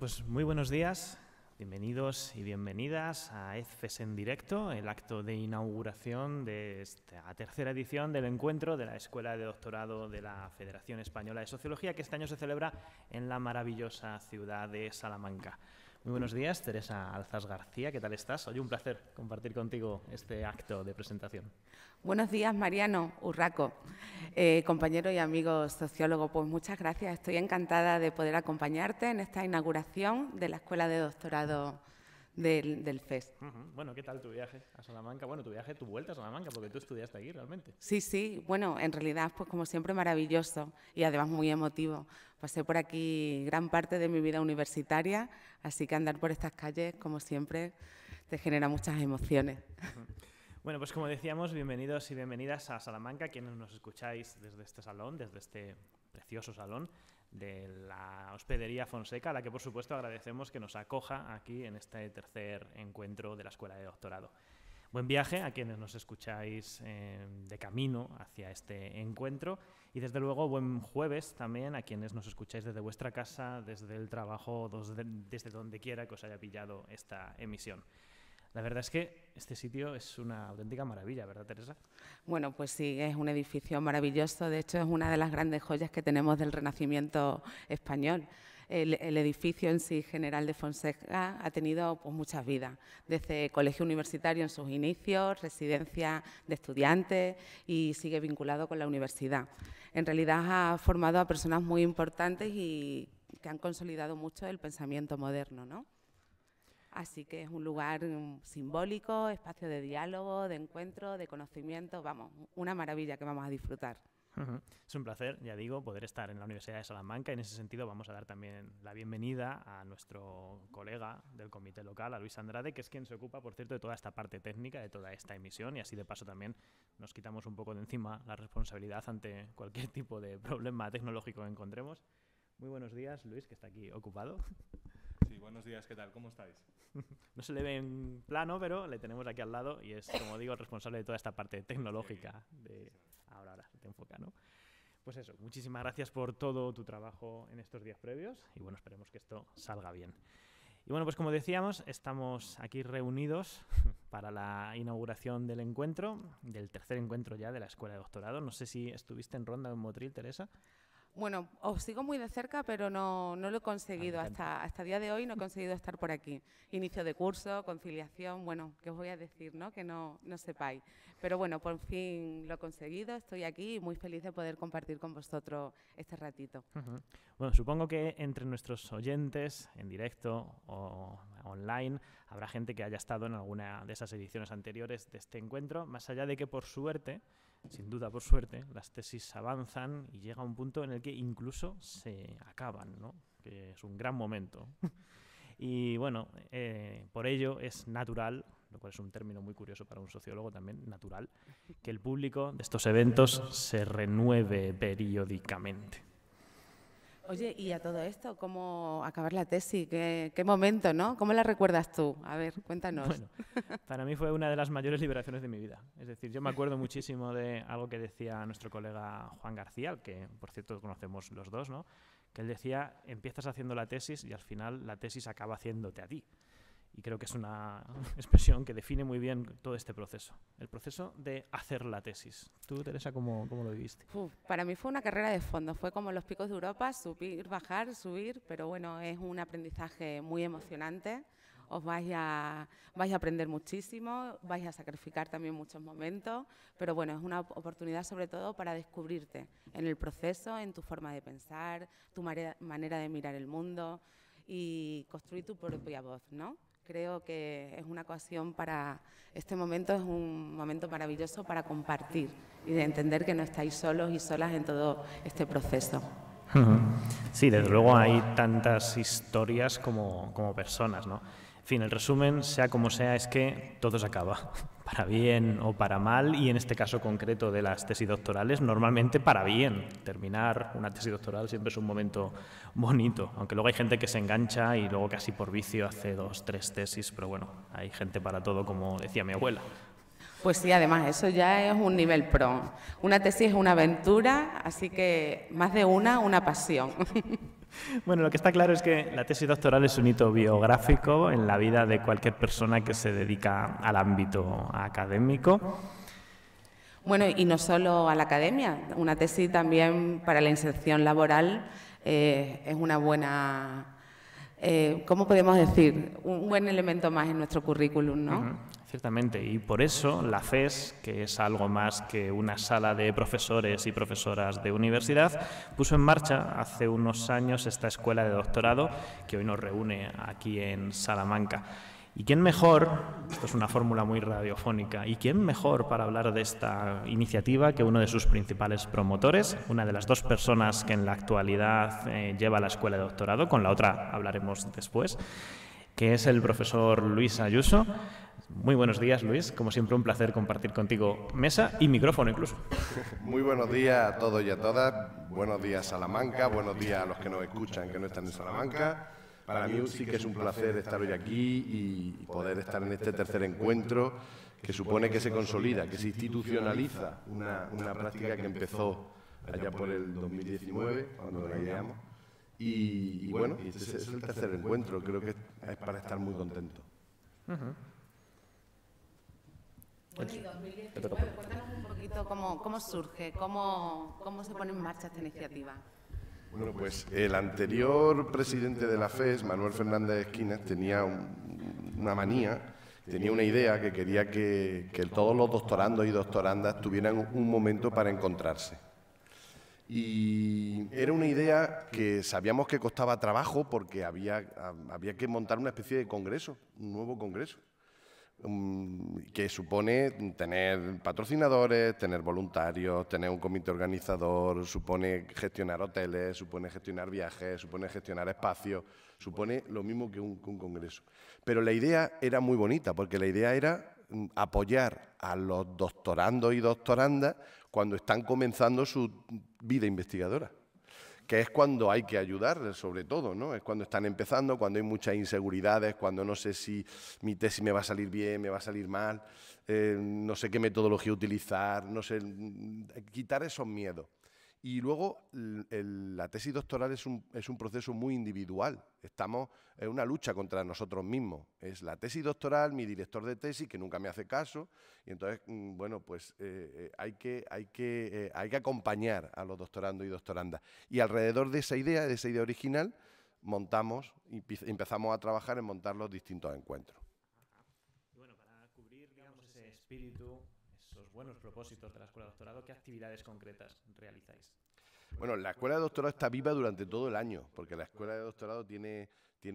pues muy buenos días, bienvenidos y bienvenidas a EdFes en directo, el acto de inauguración de esta tercera edición del encuentro de la Escuela de Doctorado de la Federación Española de Sociología, que este año se celebra en la maravillosa ciudad de Salamanca. Muy buenos días, Teresa Alzas García, ¿qué tal estás? Oye, un placer compartir contigo este acto de presentación. Buenos días, Mariano Urraco, compañero y amigo sociólogo. Pues muchas gracias, estoy encantada de poder acompañarte en esta inauguración de la Escuela de Doctorado del FES. Bueno, ¿qué tal tu viaje a Salamanca? Bueno, tu vuelta a Salamanca, porque tú estudiaste aquí realmente. Sí, bueno, en realidad, pues como siempre, maravilloso y además muy emotivo. Pasé por aquí gran parte de mi vida universitaria, así que andar por estas calles, como siempre, te genera muchas emociones. Bueno, pues como decíamos, bienvenidos y bienvenidas a Salamanca, quienes nos escucháis desde este salón, desde este precioso salón de la Hospedería Fonseca, a la que por supuesto agradecemos que nos acoja aquí en este tercer encuentro de la Escuela de Doctorado. Buen viaje a quienes nos escucháis de camino hacia este encuentro y desde luego buen jueves también a quienes nos escucháis desde vuestra casa, desde el trabajo, desde donde quiera que os haya pillado esta emisión. La verdad es que este sitio es una auténtica maravilla, ¿verdad, Teresa? Bueno, pues sí, es un edificio maravilloso. De hecho, es una de las grandes joyas que tenemos del Renacimiento español. El edificio en sí, General de Fonseca, ha tenido pues, muchas vidas, desde colegio universitario en sus inicios, residencia de estudiantes y sigue vinculado con la universidad. En realidad ha formado a personas muy importantes y que han consolidado mucho el pensamiento moderno, ¿no? Así que es un lugar simbólico, espacio de diálogo, de encuentro, de conocimiento, vamos, una maravilla que vamos a disfrutar. Es un placer, ya digo, poder estar en la Universidad de Salamanca. En ese sentido vamos a dar también la bienvenida a nuestro colega del comité local, a Luis Andrade, que es quien se ocupa, por cierto, de toda esta parte técnica, de toda esta emisión, y así de paso también nos quitamos un poco de encima la responsabilidad ante cualquier tipo de problema tecnológico que encontremos. Muy buenos días, Luis, que está aquí ocupado. Sí, buenos días, ¿qué tal? ¿Cómo estáis? No se le ve en plano, pero le tenemos aquí al lado y es, como digo, el responsable de toda esta parte tecnológica. Ahora te enfoca, ¿no? Pues eso, muchísimas gracias por todo tu trabajo en estos días previos y bueno, esperemos que esto salga bien. Y bueno, pues como decíamos, estamos aquí reunidos para la inauguración del encuentro, del tercer encuentro ya de la Escuela de Doctorado. No sé si estuviste en Ronda o en Motril, Teresa. Bueno, os sigo muy de cerca, pero no lo he conseguido. Hasta el día de hoy no he conseguido estar por aquí. Inicio de curso, conciliación, bueno, ¿qué os voy a decir, no? Que no sepáis. Pero bueno, por fin lo he conseguido, estoy aquí y muy feliz de poder compartir con vosotros este ratito. Bueno, supongo que entre nuestros oyentes, en directo o online, habrá gente que haya estado en alguna de esas ediciones anteriores de este encuentro, más allá de que por suerte, sin duda por suerte, las tesis avanzan y llega un punto en el que incluso se acaban, ¿no? Que es un gran momento. Y bueno, por ello es natural, lo cual es un término muy curioso para un sociólogo también, natural, que el público de estos eventos se renueve periódicamente. Oye, y a todo esto, ¿cómo acabar la tesis? ¿Qué momento, no? ¿Cómo la recuerdas tú? A ver, cuéntanos. Bueno, para mí fue una de las mayores liberaciones de mi vida. Es decir, yo me acuerdo muchísimo de algo que decía nuestro colega Juan García, al que por cierto conocemos los dos, ¿no? Que él decía, empiezas haciendo la tesis y al final la tesis acaba haciéndote a ti. Y creo que es una expresión que define muy bien todo este proceso. El proceso de hacer la tesis. ¿Tú, Teresa, cómo lo viviste? Para mí fue una carrera de fondo. Fue como los picos de Europa, subir, bajar, subir. Pero bueno, es un aprendizaje muy emocionante. Os vais a aprender muchísimo, vais a sacrificar también muchos momentos. Pero bueno, es una oportunidad sobre todo para descubrirte en el proceso, en tu forma de pensar, tu manera de mirar el mundo y construir tu propia voz, ¿no? Creo que es una ocasión para este momento, es un momento maravilloso para compartir y de entender que no estáis solos y solas en todo este proceso. Sí, desde luego hay tantas historias como personas, ¿no? En fin, el resumen, sea como sea, es que todo se acaba, para bien o para mal, y en este caso concreto de las tesis doctorales, normalmente para bien. Terminar una tesis doctoral siempre es un momento bonito, aunque luego hay gente que se engancha y luego casi por vicio hace 2, 3 tesis, pero bueno, hay gente para todo, como decía mi abuela. Pues sí, además, eso ya es un nivel pro. Una tesis es una aventura, así que más de una pasión. Bueno, lo que está claro es que la tesis doctoral es un hito biográfico en la vida de cualquier persona que se dedica al ámbito académico. Bueno, y no solo a la academia, una tesis también para la inserción laboral es una buena, ¿cómo podemos decir? Un buen elemento más en nuestro currículum, ¿no? Ciertamente, y por eso la FES, que es algo más que una sala de profesores y profesoras de universidad, puso en marcha hace unos años esta escuela de doctorado que hoy nos reúne aquí en Salamanca. ¿Y quién mejor, esto es una fórmula muy radiofónica, y quién mejor para hablar de esta iniciativa que uno de sus principales promotores, una de las dos personas que en la actualidad lleva la escuela de doctorado, con la otra hablaremos después, que es el profesor Luis Ayuso. Muy buenos días, Luis. Como siempre, un placer compartir contigo mesa y micrófono incluso. Muy buenos días a todos y a todas. Buenos días, Salamanca. Buenos días a los que nos escuchan que no están en Salamanca. Para mí sí que es un placer estar hoy aquí y poder estar en este tercer encuentro que supone que se consolida, que se institucionaliza una práctica que empezó allá por el 2019, cuando la ideamos. Y bueno, este es el tercer encuentro. Creo que es para estar muy contento. Bueno, y 2019, cuéntanos un poquito cómo surge, cómo se pone en marcha esta iniciativa. Bueno, pues el anterior presidente de la FES, Manuel Fernández Esquinas, tenía una manía, tenía una idea que quería que todos los doctorandos y doctorandas tuvieran un momento para encontrarse. Y era una idea que sabíamos que costaba trabajo porque había que montar una especie de congreso, un nuevo congreso, que supone tener patrocinadores, tener voluntarios, tener un comité organizador, supone gestionar hoteles, supone gestionar viajes, supone gestionar espacios, supone lo mismo que un congreso. Pero la idea era muy bonita, porque la idea era apoyar a los doctorandos y doctorandas cuando están comenzando su vida investigadora, que es cuando hay que ayudarles, sobre todo, ¿no? Es cuando están empezando, cuando hay muchas inseguridades, cuando no sé si mi tesis me va a salir bien, me va a salir mal, no sé qué metodología utilizar, no sé, quitar esos miedos. Y luego la tesis doctoral es un proceso muy individual. Estamos en una lucha contra nosotros mismos. Es la tesis doctoral, mi director de tesis, que nunca me hace caso, y entonces, bueno, pues hay que acompañar a los doctorandos y doctorandas. Y alrededor de esa idea original, montamos y empezamos a trabajar en montar los distintos encuentros. Y bueno, para cubrir, digamos, ese espíritu, esos buenos propósitos de la Escuela de Doctorado, ¿qué actividades concretas realizáis? Bueno, la Escuela de Doctorado está viva durante todo el año, porque la Escuela de Doctorado tiene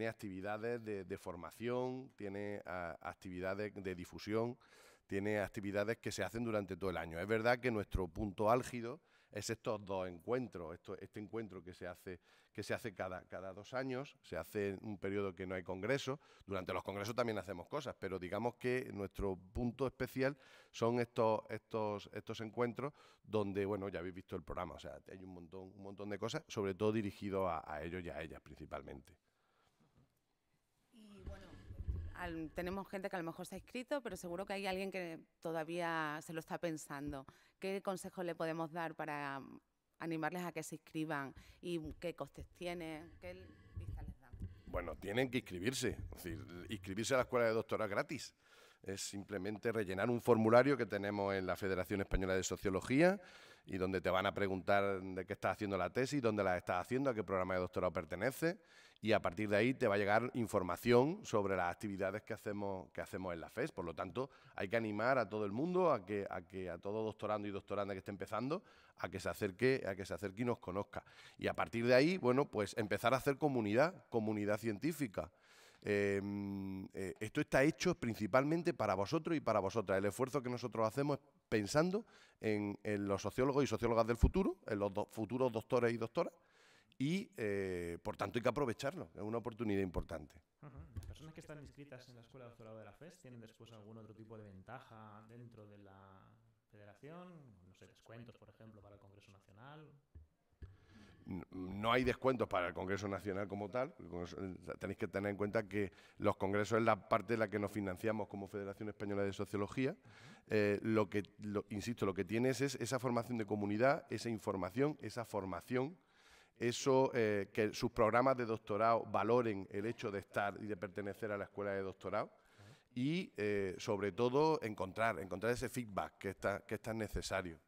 actividades de formación, tiene actividades de difusión, tiene actividades que se hacen durante todo el año. Es verdad que nuestro punto álgido es estos dos encuentros, este encuentro que se hace cada 2 años, se hace en un periodo que no hay congresos. Durante los congresos también hacemos cosas, pero digamos que nuestro punto especial son estos encuentros donde, bueno, ya habéis visto el programa, o sea, hay un montón de cosas, sobre todo dirigidos a ellos y a ellas principalmente. Y bueno, tenemos gente que a lo mejor se ha inscrito, pero seguro que hay alguien que todavía se lo está pensando. ¿Qué consejos le podemos dar para animarles a que se inscriban y qué costes tiene? ¿Qué vista les da? Bueno, tienen que inscribirse. Es decir, inscribirse a la Escuela de Doctorado gratis. Es simplemente rellenar un formulario que tenemos en la Federación Española de Sociología y donde te van a preguntar de qué estás haciendo la tesis, dónde la estás haciendo, a qué programa de doctorado pertenece, y a partir de ahí te va a llegar información sobre las actividades que hacemos en la FES. Por lo tanto, hay que animar a todo el mundo, a todo doctorando y doctoranda que esté empezando, a que se acerque y nos conozca. Y a partir de ahí, bueno, pues empezar a hacer comunidad científica. Esto está hecho principalmente para vosotros y para vosotras. El esfuerzo que nosotros hacemos es pensando en los sociólogos y sociólogas del futuro, en los futuros doctores y doctoras, y por tanto hay que aprovecharlo, es una oportunidad importante. Las personas que están inscritas en la Escuela de Doctorado de la FES tienen después algún otro tipo de ventaja dentro de la federación, no sé, descuentos, por ejemplo, para el Congreso Nacional. No hay descuentos para el Congreso Nacional como tal. Tenéis que tener en cuenta que los congresos es la parte de la que nos financiamos como Federación Española de Sociología. Insisto, lo que tienes es esa formación de comunidad, esa información, esa formación eso, que sus programas de doctorado valoren el hecho de estar y de pertenecer a la escuela de doctorado y, sobre todo, encontrar ese feedback que es tan necesario.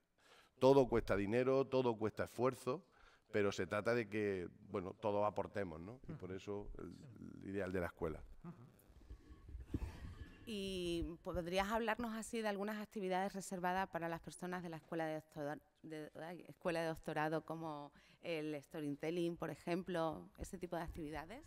Todo cuesta dinero, todo cuesta esfuerzo, pero se trata de que, bueno, todos aportemos, ¿no? Y por eso el ideal de la escuela. ¿Y podrías hablarnos así de algunas actividades reservadas para las personas de la escuela de doctorado, como el storytelling, por ejemplo, ese tipo de actividades?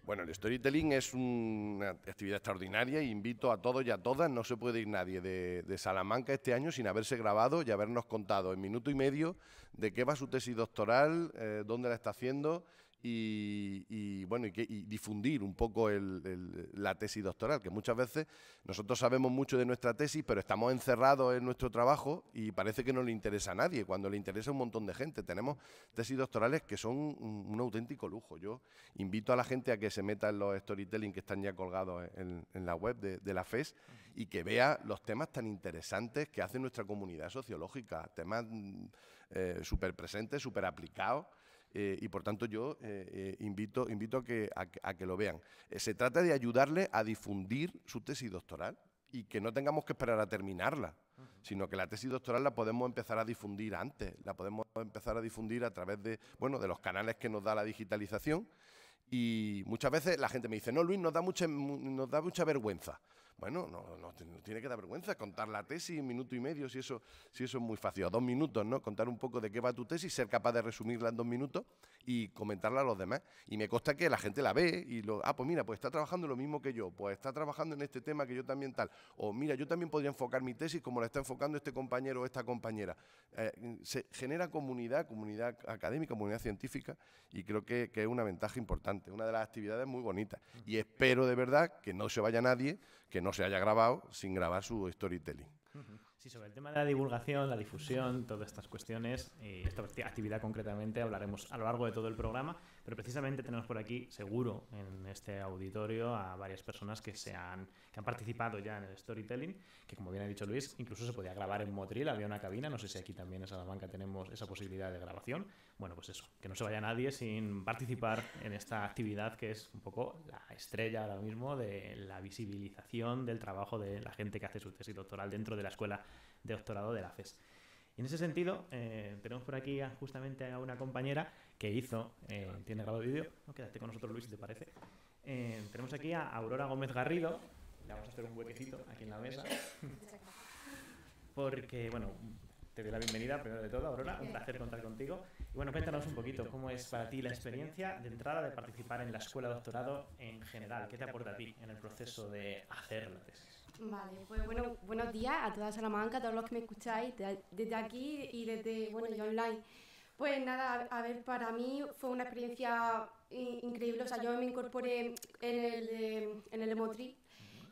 Bueno, el storytelling es una actividad extraordinaria y invito a todos y a todas, no se puede ir nadie de Salamanca este año sin haberse grabado y habernos contado en minuto y medio de qué va su tesis doctoral, dónde la está haciendo y difundir un poco la tesis doctoral, que muchas veces nosotros sabemos mucho de nuestra tesis, pero estamos encerrados en nuestro trabajo y parece que no le interesa a nadie, cuando le interesa a un montón de gente. Tenemos tesis doctorales que son un auténtico lujo. Yo invito a la gente a que se meta en los storytelling que están ya colgados en la web de la FES y que vea los temas tan interesantes que hace nuestra comunidad sociológica, temas súper presentes, súper aplicados. Y por tanto yo invito a que lo vean. Se trata de ayudarle a difundir su tesis doctoral y que no tengamos que esperar a terminarla, sino que la tesis doctoral la podemos empezar a difundir antes, la podemos empezar a difundir a través de los canales que nos da la digitalización. Y muchas veces la gente me dice, no, Luis, nos da mucha vergüenza. Bueno, no tiene que dar vergüenza contar la tesis en minuto y medio, si eso es muy fácil, o 2 minutos, ¿no? Contar un poco de qué va tu tesis, ser capaz de resumirla en 2 minutos y comentarla a los demás. Y me consta que la gente la ve y pues mira, pues está trabajando lo mismo que yo, pues está trabajando en este tema que yo también tal. O mira, yo también podría enfocar mi tesis como la está enfocando este compañero o esta compañera. Se genera comunidad académica, comunidad científica, y creo que es una ventaja importante, una de las actividades muy bonitas. Y espero de verdad que no se vaya nadie, que no se haya grabado sin grabar su storytelling. Sí, sobre el tema de la divulgación, la difusión, todas estas cuestiones y esta actividad concretamente hablaremos a lo largo de todo el programa, pero precisamente tenemos por aquí, seguro, en este auditorio a varias personas que han participado ya en el storytelling, que como bien ha dicho Luis, incluso se podía grabar en Motril, había una cabina, no sé si aquí también en Salamanca tenemos esa posibilidad de grabación. Bueno, pues eso, que no se vaya nadie sin participar en esta actividad que es un poco la estrella ahora mismo de la visibilización del trabajo de la gente que hace su tesis doctoral dentro de la escuela de doctorado de la FES. Y en ese sentido, tenemos por aquí justamente a una compañera que tiene grabado vídeo. No, quédate con nosotros, Luis, si te parece. Tenemos aquí a Aurora Gómez Garrido. Le vamos a hacer un huequecito aquí en la mesa. Porque, bueno, te doy la bienvenida, primero de todo, Aurora. Un placer contar contigo. Y bueno, cuéntanos un poquito cómo es para ti la experiencia de entrada de participar en la escuela de doctorado en general. ¿Qué te aporta a ti en el proceso de hacer la tesis? Vale, pues buenos días a toda Salamanca, a todos los que me escucháis desde aquí y desde, y online. Pues nada, a ver, para mí fue una experiencia increíble. O sea, yo me incorporé en el de Motril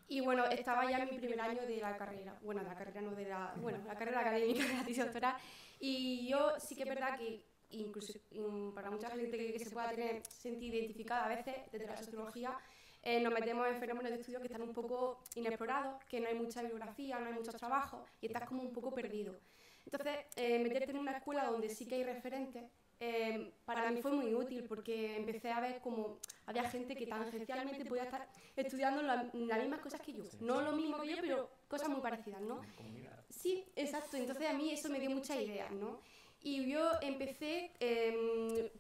y bueno, estaba ya en mi primer año de la carrera. Bueno, la carrera no de la... Bueno, la carrera académica de la tesis doctoral. Y yo sí que es verdad que incluso para mucha gente que se pueda sentir identificada a veces desde la sociología, nos metemos en fenómenos de estudio que están un poco inexplorados, que no hay mucha bibliografía, no hay muchos trabajos y estás como un poco perdido. Entonces, meterte en una escuela donde sí que hay referentes, para mí fue muy útil porque empecé a ver cómo había gente que tangencialmente podía estar estudiando las mismas cosas que yo. No lo mismo que yo, pero cosas muy parecidas, ¿no? Sí, exacto. Entonces a mí eso me dio muchas ideas, ¿no? Y yo empecé,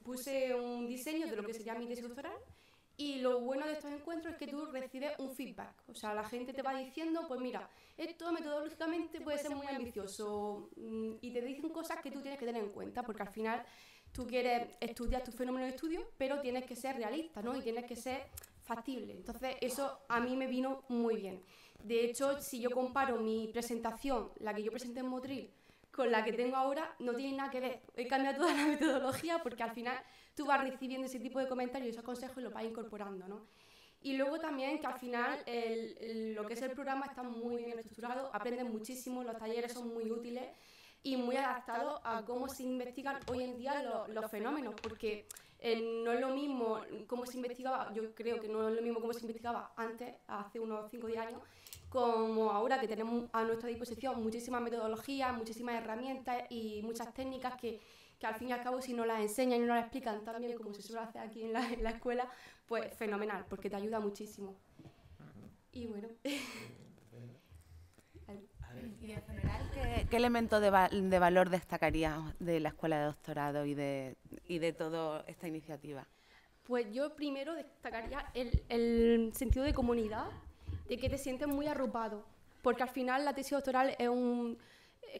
puse un diseño de lo que sería mi tesis doctoral. Y lo bueno de estos encuentros es que tú recibes un feedback. O sea, la gente te va diciendo, pues mira, esto metodológicamente puede ser muy ambicioso y te dicen cosas que tú tienes que tener en cuenta, porque al final tú quieres estudiar tu fenómeno de estudio, pero tienes que ser realista, ¿no? Y tienes que ser factible. Entonces, eso a mí me vino muy bien. De hecho, si yo comparo mi presentación, la que yo presenté en Motril, con la que tengo ahora, no tiene nada que ver. He cambiado toda la metodología porque al final tú vas recibiendo ese tipo de comentarios y esos consejos y los vas incorporando, ¿no? Y luego también que al final lo que es el programa está muy bien estructurado, aprendes muchísimo, los talleres son muy útiles y muy adaptados a cómo se investigan hoy en día los fenómenos, porque no es lo mismo cómo se investigaba, yo creo que no es lo mismo cómo se investigaba antes, hace unos 5 o 10 años, como ahora que tenemos a nuestra disposición muchísimas metodologías, muchísimas herramientas y muchas técnicas que que al fin y al cabo si no las enseñan y no las explican tan bien como se suele hacer aquí en la escuela, pues fenomenal, porque te ayuda muchísimo. Y bueno... Y en general, ¿qué elemento de valor destacarías de la Escuela de Doctorado y de toda esta iniciativa? Pues yo primero destacaría el sentido de comunidad, de que te sientes muy arropado, porque al final la tesis doctoral es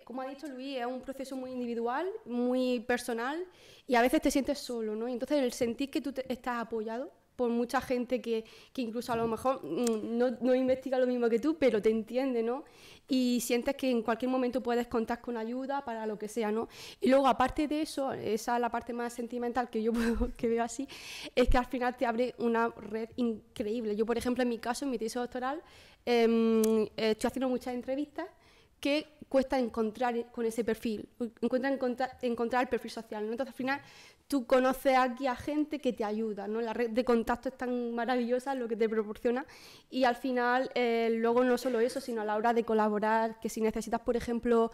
como ha dicho Luis, es un proceso muy individual, muy personal, y a veces te sientes solo, ¿no? Entonces el sentir que tú estás apoyado por mucha gente que incluso a lo mejor no investiga lo mismo que tú, pero te entiende, ¿no? Y sientes que en cualquier momento puedes contar con ayuda para lo que sea, ¿no? Y luego, aparte de eso, esa es la parte más sentimental que yo que veo así, es que al final te abre una red increíble. Yo, por ejemplo, en mi caso, en mi tesis doctoral, estoy haciendo muchas entrevistas que cuesta encontrar con ese perfil, encontrar el perfil social, ¿no? Entonces, al final, tú conoces aquí a gente que te ayuda, ¿no? La red de contacto es tan maravillosa lo que te proporciona y al final luego no solo eso, sino a la hora de colaborar, que si necesitas, por ejemplo,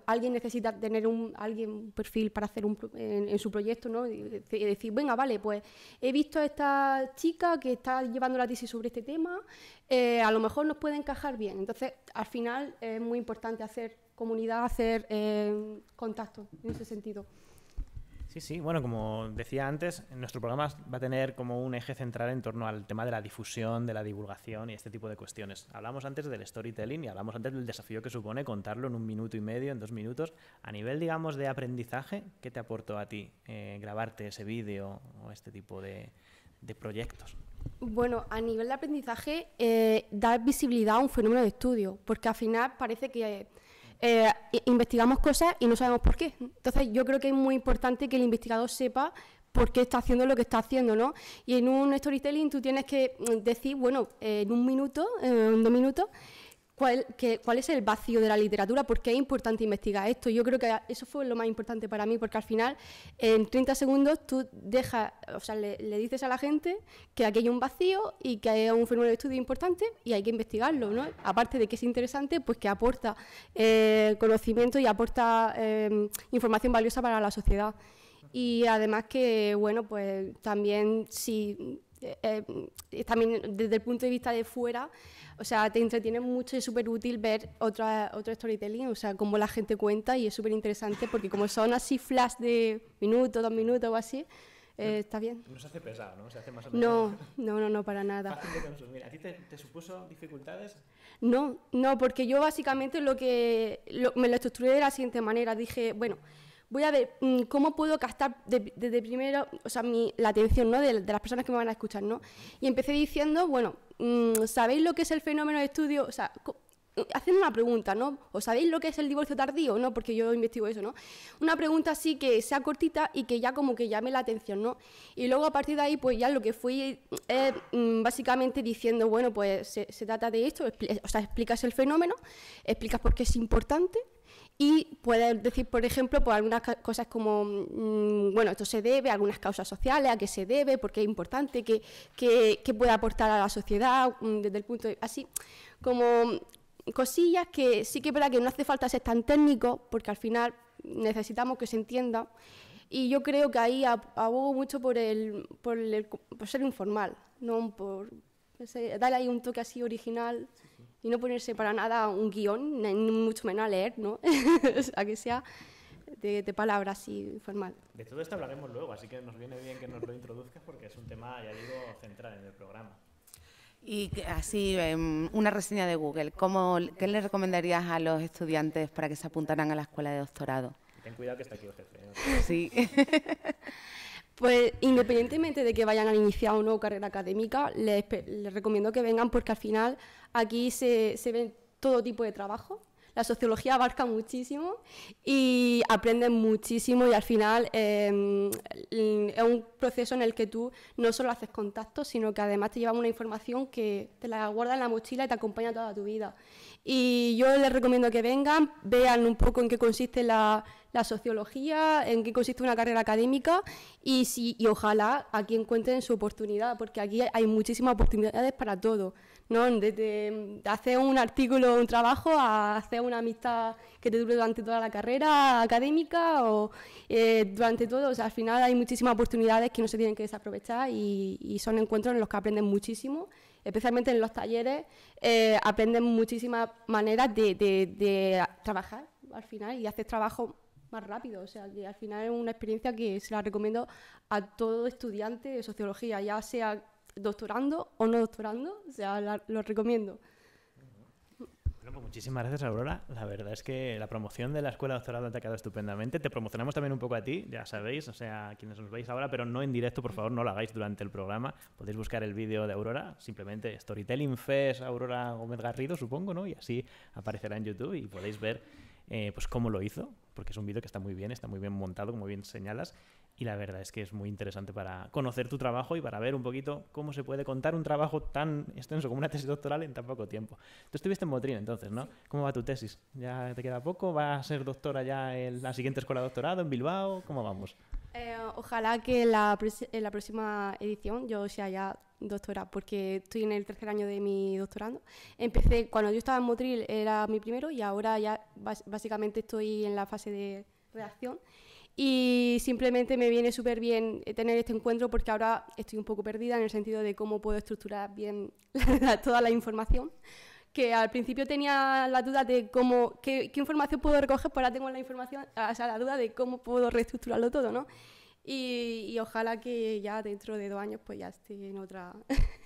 alguien necesita tener un perfil para hacer en su proyecto, ¿no? Y decir, venga, vale, pues he visto a esta chica que está llevando la tesis sobre este tema, a lo mejor nos puede encajar bien. Entonces, al final es muy importante hacer comunidad, hacer contacto en ese sentido. Sí, sí. Bueno, como decía antes, nuestro programa va a tener como un eje central en torno al tema de la difusión, de la divulgación y este tipo de cuestiones. Hablamos antes del storytelling y hablamos antes del desafío que supone contarlo en 1 minuto y medio, en 2 minutos. A nivel, digamos, de aprendizaje, ¿qué te aportó a ti grabarte ese vídeo o este tipo de proyectos? Bueno, a nivel de aprendizaje, dar visibilidad a un fenómeno de estudio, porque al final parece que investigamos cosas y no sabemos por qué. Entonces, yo creo que es muy importante que el investigador sepa por qué está haciendo lo que está haciendo, ¿no? Y en un storytelling tú tienes que decir, bueno, en 1 minuto, en 2 minutos, ¿cuál es el vacío de la literatura? ¿Por qué es importante investigar esto? Yo creo que eso fue lo más importante para mí, porque al final, en 30 segundos, tú le dices a la gente que aquí hay un vacío y que hay un fenómeno de estudio importante y hay que investigarlo, ¿no? Aparte de que es interesante, pues que aporta conocimiento y aporta información valiosa para la sociedad. Y además que, bueno, pues también también desde el punto de vista de fuera, o sea, te entretiene mucho y es súper útil ver otro storytelling, o sea, cómo la gente cuenta y es súper interesante porque como son así flash de minuto, 2 minutos o así, está bien. No se hace pesado, ¿no? Se hace más o menos... No, para nada. Fácil de consumir. ¿A ti te supuso dificultades? No, porque yo básicamente me lo estructuré de la siguiente manera. Dije, bueno, voy a ver cómo puedo captar desde primero, o sea, la atención, ¿no? de las personas que me van a escuchar, ¿no? Y empecé diciendo, bueno, ¿sabéis lo que es el fenómeno de estudio? O sea, haciendo una pregunta, ¿no? ¿O sabéis lo que es el divorcio tardío? ¿No? Porque yo investigo eso, ¿no? Una pregunta así que sea cortita y que ya como que llame la atención, ¿no? Y luego a partir de ahí, pues ya lo que fui básicamente diciendo, bueno, pues se trata de esto, o sea, explicas el fenómeno, explicas por qué es importante. Y puedes decir, por ejemplo, pues algunas cosas como, bueno, esto se debe a algunas causas sociales, a qué se debe, por qué es importante, qué puede aportar a la sociedad, desde el punto de... Así, como cosillas que sí que es verdad que no hace falta ser tan técnico, porque al final necesitamos que se entienda. Y yo creo que ahí abogo mucho por ser informal, no por darle ahí un toque así original. Y no ponerse para nada un guión, ni mucho menos a leer, ¿no? O sea, que sea de palabras así, formal. De todo esto hablaremos luego, así que nos viene bien que nos lo introduzcas porque es un tema, ya digo, central en el programa. Y así, una reseña de Google. ¿Qué le recomendarías a los estudiantes para que se apuntaran a la escuela de doctorado? Ten cuidado que está aquí el jefe, ¿no? Sí. Pues independientemente de que vayan a iniciar o no carrera académica, les recomiendo que vengan porque al final aquí se ven todo tipo de trabajo. La sociología abarca muchísimo y aprenden muchísimo y al final es un proceso en el que tú no solo haces contactos, sino que además te llevas una información que te la guardas en la mochila y te acompaña toda tu vida. Y yo les recomiendo que vengan, vean un poco en qué consiste la sociología, en qué consiste una carrera académica y ojalá aquí encuentren su oportunidad, porque aquí hay muchísimas oportunidades para todo, ¿no? Desde hacer un artículo, un trabajo, a hacer una amistad que te dure durante toda la carrera académica o durante todo. O sea, al final hay muchísimas oportunidades que no se tienen que desaprovechar y son encuentros en los que aprenden muchísimo, especialmente en los talleres, aprenden muchísimas maneras de trabajar al final y hacer trabajo más rápido. O sea, que al final es una experiencia que se la recomiendo a todo estudiante de sociología, ya sea doctorando o no doctorando, o sea, lo recomiendo. Bueno, pues muchísimas gracias, Aurora. La verdad es que la promoción de la Escuela de Doctorado te ha quedado estupendamente. Te promocionamos también un poco a ti, ya sabéis, o sea, quienes nos veis ahora, pero no en directo, por favor, no lo hagáis durante el programa. Podéis buscar el vídeo de Aurora, simplemente Storytelling Fest, Aurora Gómez Garrido, supongo, ¿no? Y así aparecerá en YouTube y podéis ver pues cómo lo hizo, porque es un vídeo que está muy bien montado, como bien señalas, y la verdad es que es muy interesante para conocer tu trabajo y para ver un poquito cómo se puede contar un trabajo tan extenso como una tesis doctoral en tan poco tiempo. Tú estuviste en Motril entonces, ¿no? ¿Cómo va tu tesis? ¿Ya te queda poco? ¿Vas a ser doctora ya en la siguiente escuela de doctorado en Bilbao? ¿Cómo vamos? Ojalá que en la próxima edición yo sea ya doctora, porque estoy en el 3er año de mi doctorado. Empecé, cuando yo estaba en Motril era mi primero y ahora ya básicamente estoy en la fase de redacción y simplemente me viene súper bien tener este encuentro porque ahora estoy un poco perdida en el sentido de cómo puedo estructurar bien toda la información, que al principio tenía la duda de qué información puedo recoger, pero ahora tengo la información, o sea, la duda de cómo puedo reestructurarlo todo, ¿no? Y ojalá que ya dentro de 2 años pues ya esté en otro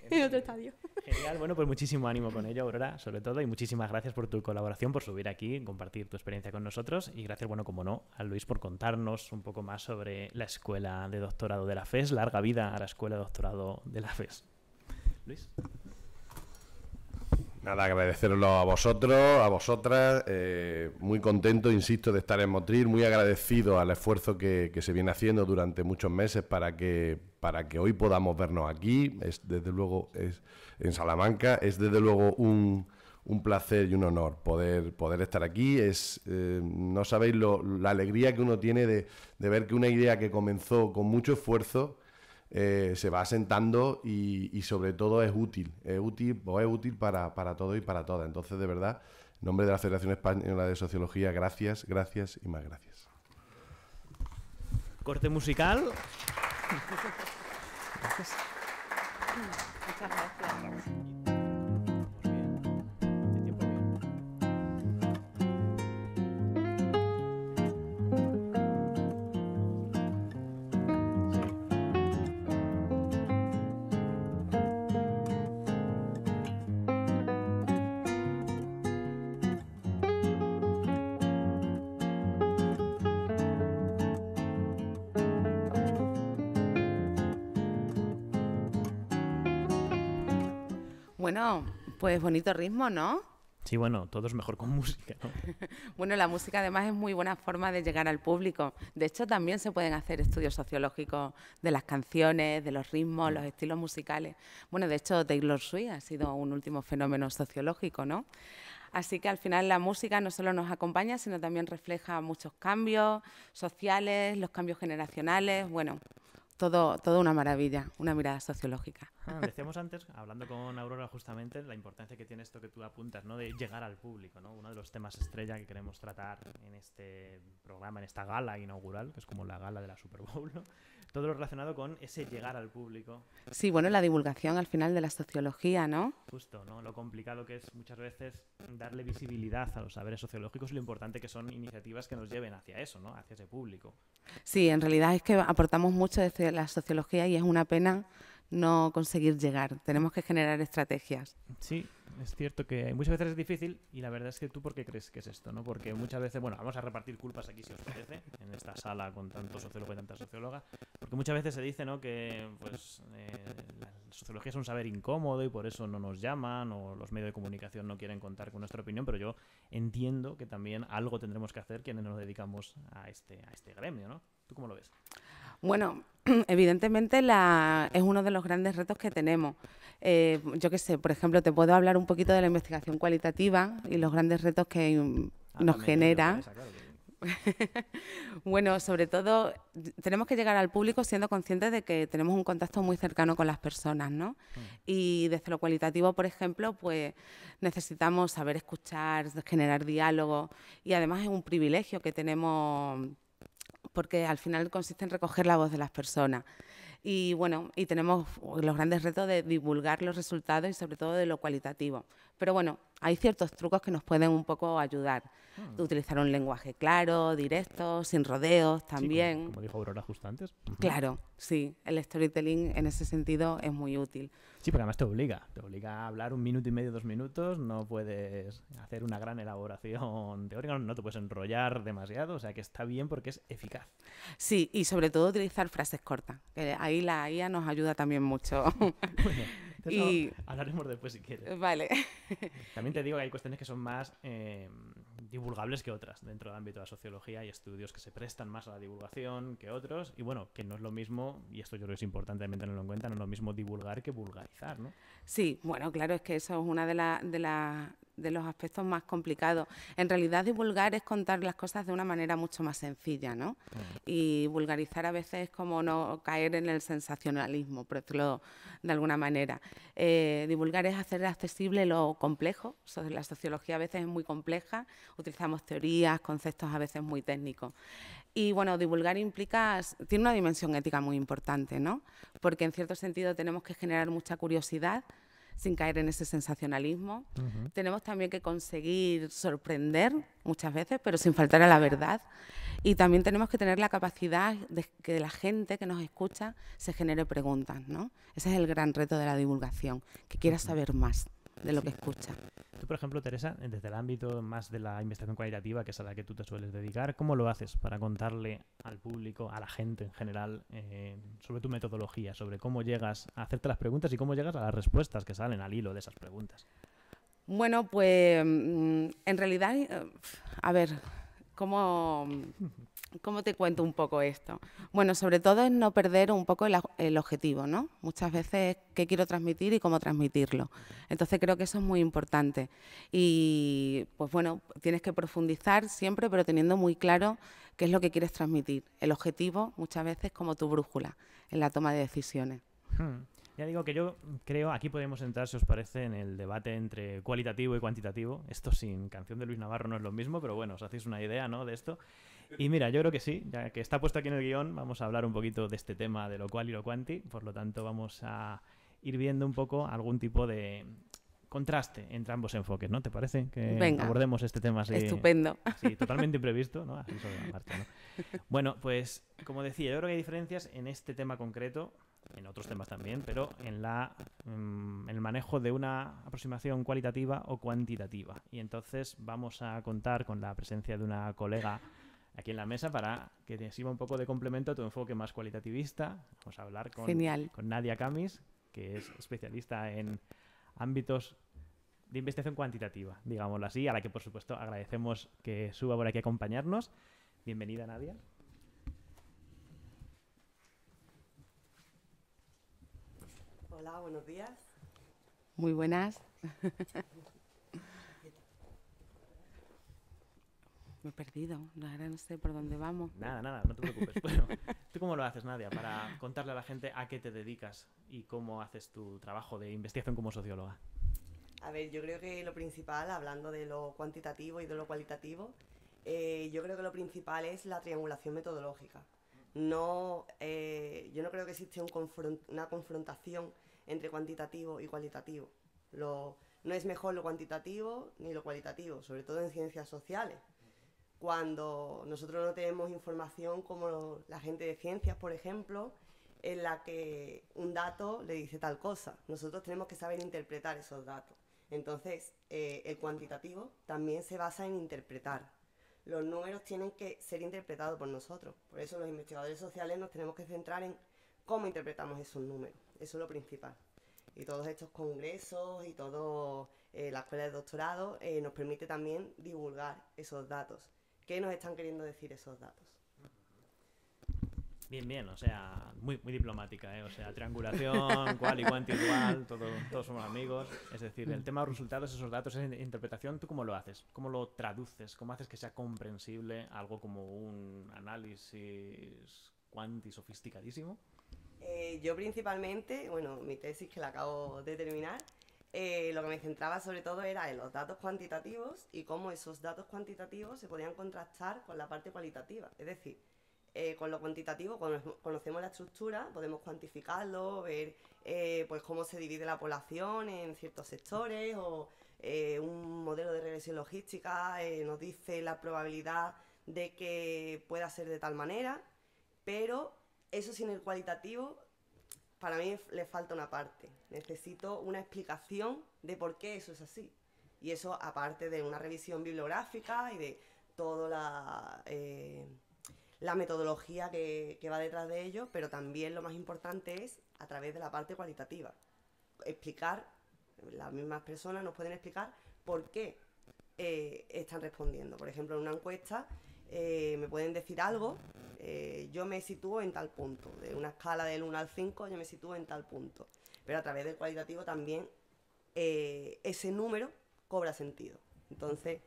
estadio. Genial, bueno, pues muchísimo ánimo con ello, Aurora, sobre todo, y muchísimas gracias por tu colaboración, por subir aquí, compartir tu experiencia con nosotros, y gracias, bueno, como no, a Luis por contarnos un poco más sobre la Escuela de Doctorado de la FES. Larga vida a la Escuela de Doctorado de la FES. Luis. Nada, agradecerlo a vosotros, a vosotras, muy contento, insisto, de estar en Motril, muy agradecido al esfuerzo que se viene haciendo durante muchos meses para que hoy podamos vernos aquí, desde luego en Salamanca, es desde luego un placer y un honor poder estar aquí. No sabéis la alegría que uno tiene de ver que una idea que comenzó con mucho esfuerzo se va asentando y sobre todo es útil para todos y para todas. Entonces, de verdad, en nombre de la Federación Española de Sociología, gracias y más gracias. Corte musical. Gracias. Muchas gracias. Bueno, pues bonito ritmo, ¿no? Sí, bueno, todo es mejor con música, ¿no? Bueno, la música además es muy buena forma de llegar al público. De hecho, también se pueden hacer estudios sociológicos de las canciones, de los ritmos, los estilos musicales. Bueno, de hecho, Taylor Swift ha sido un último fenómeno sociológico, ¿no? Así que al final la música no solo nos acompaña, sino también refleja muchos cambios sociales, los cambios generacionales, bueno, todo una maravilla, una mirada sociológica. Decíamos antes, hablando con Aurora justamente, la importancia que tiene esto que tú apuntas, ¿no? De llegar al público, ¿no? Uno de los temas estrella que queremos tratar en este programa, en esta gala inaugural, que es como la gala de la Super Bowl, ¿no? Todo lo relacionado con ese llegar al público. Sí, bueno, la divulgación al final de la sociología, ¿no? Justo, ¿no? Lo complicado que es muchas veces darle visibilidad a los saberes sociológicos y lo importante que son iniciativas que nos lleven hacia eso, ¿no? Hacia ese público. Sí, en realidad es que aportamos mucho desde la sociología y es una pena no conseguir llegar. Tenemos que generar estrategias. Sí, es cierto que muchas veces es difícil y la verdad es que tú, ¿por qué crees que es esto, no? Porque muchas veces, bueno, vamos a repartir culpas aquí si os parece, en esta sala con tanto sociólogo y tanta socióloga, porque muchas veces se dice, ¿no? Que pues la sociología es un saber incómodo y por eso no nos llaman o los medios de comunicación no quieren contar con nuestra opinión, pero yo entiendo que también algo tendremos que hacer quienes nos dedicamos a este gremio, ¿no? ¿Tú cómo lo ves? Bueno, evidentemente es uno de los grandes retos que tenemos. Yo qué sé, por ejemplo, te puedo hablar un poquito de la investigación cualitativa y los grandes retos que nos también te genera. interesa, claro que- Bueno, sobre todo tenemos que llegar al público siendo conscientes de que tenemos un contacto muy cercano con las personas, ¿no? Y desde lo cualitativo, por ejemplo, pues necesitamos saber escuchar, generar diálogo y además es un privilegio que tenemos porque al final consiste en recoger la voz de las personas. Y bueno, y tenemos los grandes retos de divulgar los resultados y sobre todo de lo cualitativo. Pero bueno, hay ciertos trucos que nos pueden un poco ayudar. De utilizar un lenguaje claro, directo, sin rodeos Sí, también. como dijo Aurora justo antes. Claro, sí, el storytelling en ese sentido es muy útil. Sí, porque además te obliga a hablar 1 minuto y medio, 2 minutos, no puedes hacer una gran elaboración teórica, no te puedes enrollar demasiado, o sea que está bien porque es eficaz. Sí, y sobre todo utilizar frases cortas, que ahí la IA nos ayuda también mucho. Bueno, de eso Y- hablaremos después si quieres. Vale. También te digo que hay cuestiones que son más divulgables que otras. Dentro del ámbito de la sociología hay estudios que se prestan más a la divulgación que otros. Y bueno, que no es lo mismo, y esto yo creo que es importante también tenerlo en cuenta, no es lo mismo divulgar que vulgarizar, ¿no? Sí, bueno, claro, es que eso es uno de los aspectos más complicados. En realidad, divulgar es contar las cosas de una manera mucho más sencilla, ¿no? Y vulgarizar a veces es como no caer en el sensacionalismo, por decirlo de alguna manera. Divulgar es hacer accesible lo complejo. La sociología a veces es muy compleja, utilizamos teorías, conceptos a veces muy técnicos. Y bueno, divulgar tiene una dimensión ética muy importante, ¿no? Porque en cierto sentido tenemos que generar mucha curiosidad sin caer en ese sensacionalismo. Tenemos también que conseguir sorprender muchas veces, pero sin faltar a la verdad. Y también tenemos que tener la capacidad de que la gente que nos escucha se genere preguntas, ¿no? Ese es el gran reto de la divulgación, que quiera saber más de lo que escucha. Tú, por ejemplo, Teresa, desde el ámbito más de la investigación cualitativa, que es a la que tú te sueles dedicar, ¿cómo lo haces para contarle al público, a la gente en general, sobre tu metodología, sobre cómo llegas a hacerte las preguntas y cómo llegas a las respuestas que salen al hilo de esas preguntas? Bueno, pues en realidad, a ver, ¿cómo te cuento un poco esto? Bueno, sobre todo es no perder un poco el objetivo, ¿no? Muchas veces qué quiero transmitir y cómo transmitirlo. Entonces creo que eso es muy importante. Y pues bueno, tienes que profundizar siempre, pero teniendo muy claro qué es lo que quieres transmitir. El objetivo muchas veces como tu brújula en la toma de decisiones. Ya digo que yo creo, aquí podemos entrar, si os parece, en el debate entre cualitativo y cuantitativo. Esto sin canción de Luis Navarro no es lo mismo, pero bueno, os hacéis una idea, ¿no?, de esto. Y mira, yo creo que sí, ya que está puesto aquí en el guión, vamos a hablar un poquito de este tema de lo cual y lo cuanti. Por lo tanto, vamos a ir viendo un poco algún tipo de contraste entre ambos enfoques, ¿no? ¿Te parece que Venga. abordemos este tema así? Estupendo. Sí, totalmente imprevisto, ¿no? Así sobre la marcha, ¿no? Bueno, pues como decía, yo creo que hay diferencias en este tema concreto, en otros temas también, pero en el manejo de una aproximación cualitativa o cuantitativa. Y entonces vamos a contar con la presencia de una colega aquí en la mesa para que te sirva un poco de complemento a tu enfoque más cualitativista. Vamos a hablar Genial. con Nadia Camis, que es especialista en ámbitos de investigación cuantitativa, digámoslo así, a la que por supuesto agradecemos que suba por aquí a acompañarnos. Bienvenida, Nadia. Hola, buenos días. Muy buenas. Me he perdido, ahora no sé por dónde vamos. Nada, no te preocupes. Bueno, ¿tú cómo lo haces, Nadia, para contarle a la gente a qué te dedicas y cómo haces tu trabajo de investigación como socióloga? A ver, yo creo que lo principal, hablando de lo cuantitativo y de lo cualitativo, yo creo que lo principal es la triangulación metodológica. Yo no creo que existe una confrontación entre cuantitativo y cualitativo. No es mejor lo cuantitativo ni lo cualitativo, sobre todo en ciencias sociales. Cuando nosotros no tenemos información como la gente de ciencias, por ejemplo, en la que un dato le dice tal cosa. Nosotros tenemos que saber interpretar esos datos. Entonces, el cuantitativo también se basa en interpretar. Los números tienen que ser interpretados por nosotros. Por eso los investigadores sociales nos tenemos que centrar en cómo interpretamos esos números. Eso es lo principal. Y todos estos congresos y toda la escuela de doctorado nos permite también divulgar esos datos. ¿Qué nos están queriendo decir esos datos? Bien, o sea, muy diplomática, ¿eh? O sea, triangulación, cual y cuanti igual, todos somos amigos. Es decir, el tema de los resultados, esos datos, esa interpretación, ¿tú cómo lo haces? ¿Cómo lo traduces? ¿Cómo haces que sea comprensible algo como un análisis cuanti sofisticadísimo? Yo principalmente, bueno, mi tesis que la acabo de terminar, lo que me centraba sobre todo era en los datos cuantitativos y cómo esos datos cuantitativos se podían contrastar con la parte cualitativa. Es decir, con lo cuantitativo, cuando conocemos la estructura, podemos cuantificarlo, ver pues cómo se divide la población en ciertos sectores, o un modelo de regresión logística nos dice la probabilidad de que pueda ser de tal manera, pero eso sin el cualitativo, para mí le falta una parte. Necesito una explicación de por qué eso es así. Y eso aparte de una revisión bibliográfica y de toda la metodología que va detrás de ello, pero también lo más importante es a través de la parte cualitativa. Explicar, las mismas personas nos pueden explicar por qué están respondiendo. Por ejemplo, en una encuesta me pueden decir algo, yo me sitúo en tal punto, de una escala del 1 al 5 yo me sitúo en tal punto, pero a través del cualitativo también ese número cobra sentido. Entonces,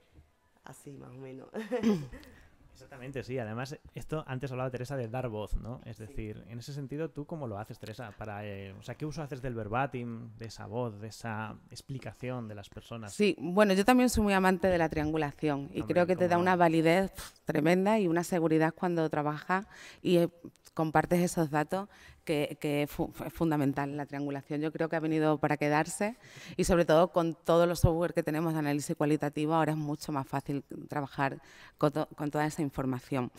así más o menos. Exactamente, sí. Además, esto antes hablaba Teresa de dar voz, ¿no? Es decir, en ese sentido, ¿tú cómo lo haces, Teresa? O sea, ¿qué uso haces del verbatim, de esa voz, de esa explicación de las personas? Sí, bueno, yo también soy muy amante de la triangulación y Hombre, creo que te da ¿cómo no? una validez tremenda y una seguridad cuando trabajas y compartes esos datos que es fundamental. La triangulación yo creo que ha venido para quedarse y sobre todo con todos los software que tenemos de análisis cualitativo ahora es mucho más fácil trabajar con toda esa información.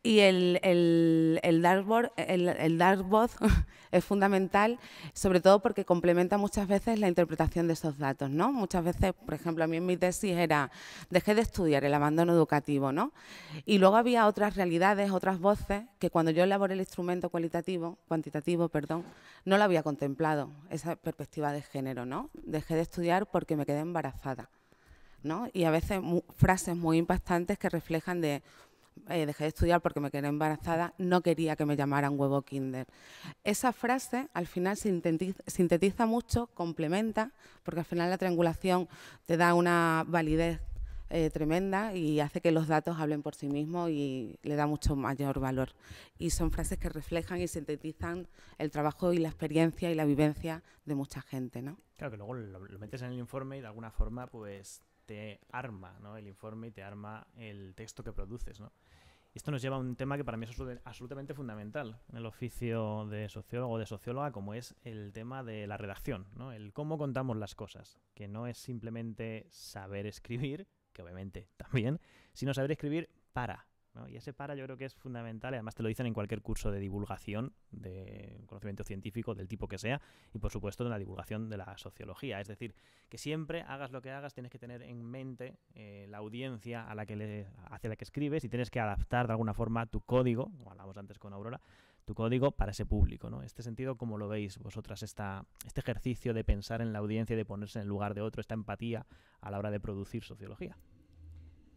Y el Dartboard es fundamental, sobre todo porque complementa muchas veces la interpretación de esos datos, ¿no? Muchas veces, por ejemplo, a mí en mi tesis era dejé de estudiar el abandono educativo, ¿no? Y luego había otras realidades, otras voces, que cuando yo elaboré el instrumento cuantitativo, no lo había contemplado, esa perspectiva de género, ¿no? Dejé de estudiar porque me quedé embarazada, ¿no? Y a veces frases muy impactantes que reflejan de dejé de estudiar porque me quedé embarazada, no quería que me llamaran huevo Kinder. Esa frase al final sintetiza mucho, complementa, porque al final la triangulación te da una validez tremenda y hace que los datos hablen por sí mismos y le da mucho mayor valor. Y son frases que reflejan y sintetizan el trabajo y la experiencia y la vivencia de mucha gente, ¿no? Claro, que luego lo metes en el informe y de alguna forma pues te arma, ¿no? El informe y te arma el texto que produces, ¿no? Y esto nos lleva a un tema que para mí es absolutamente fundamental en el oficio de sociólogo o de socióloga, como es el tema de la redacción, ¿no? El cómo contamos las cosas, que no es simplemente saber escribir, que obviamente también, sino saber escribir para, ¿no? Y ese para yo creo que es fundamental, y además te lo dicen en cualquier curso de divulgación de conocimiento científico del tipo que sea, y por supuesto en la divulgación de la sociología. Es decir, que siempre hagas lo que hagas, tienes que tener en mente la audiencia hacia la que escribes y tienes que adaptar de alguna forma tu código, como hablamos antes con Aurora, tu código para ese público, ¿no? Este sentido, ¿cómo lo veis vosotras, este ejercicio de pensar en la audiencia y de ponerse en el lugar de otro, esta empatía a la hora de producir sociología?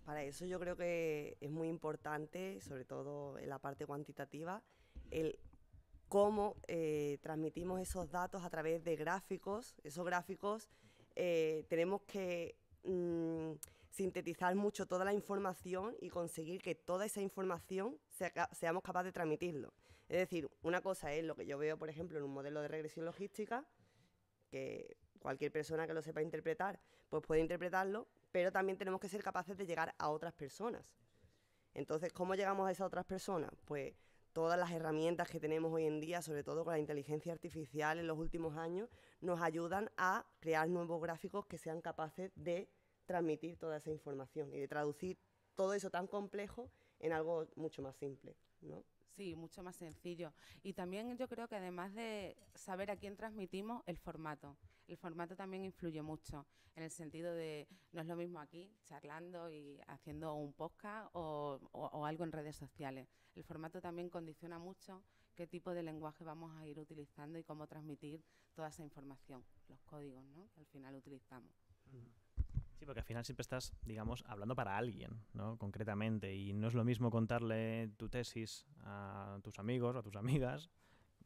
Para eso yo creo que es muy importante, sobre todo en la parte cuantitativa, el cómo transmitimos esos datos a través de gráficos. Esos gráficos tenemos que sintetizar mucho toda la información y conseguir que toda esa información seamos capaces de transmitirlo. Es decir, una cosa es lo que yo veo, por ejemplo, en un modelo de regresión logística, que cualquier persona que lo sepa interpretar, pues puede interpretarlo, pero también tenemos que ser capaces de llegar a otras personas. Entonces, ¿cómo llegamos a esas otras personas? Pues todas las herramientas que tenemos hoy en día, sobre todo con la inteligencia artificial en los últimos años, nos ayudan a crear nuevos gráficos que sean capaces de transmitir toda esa información y de traducir todo eso tan complejo en algo mucho más simple, ¿no? Sí, mucho más sencillo. Y también yo creo que además de saber a quién transmitimos, el formato. El formato también influye mucho, en el sentido de, no es lo mismo aquí, charlando y haciendo un podcast o algo en redes sociales. El formato también condiciona mucho qué tipo de lenguaje vamos a ir utilizando y cómo transmitir toda esa información, los códigos, ¿no?, que al final utilizamos. Sí, porque al final siempre estás, digamos, hablando para alguien, ¿no? Concretamente, y no es lo mismo contarle tu tesis a tus amigos o a tus amigas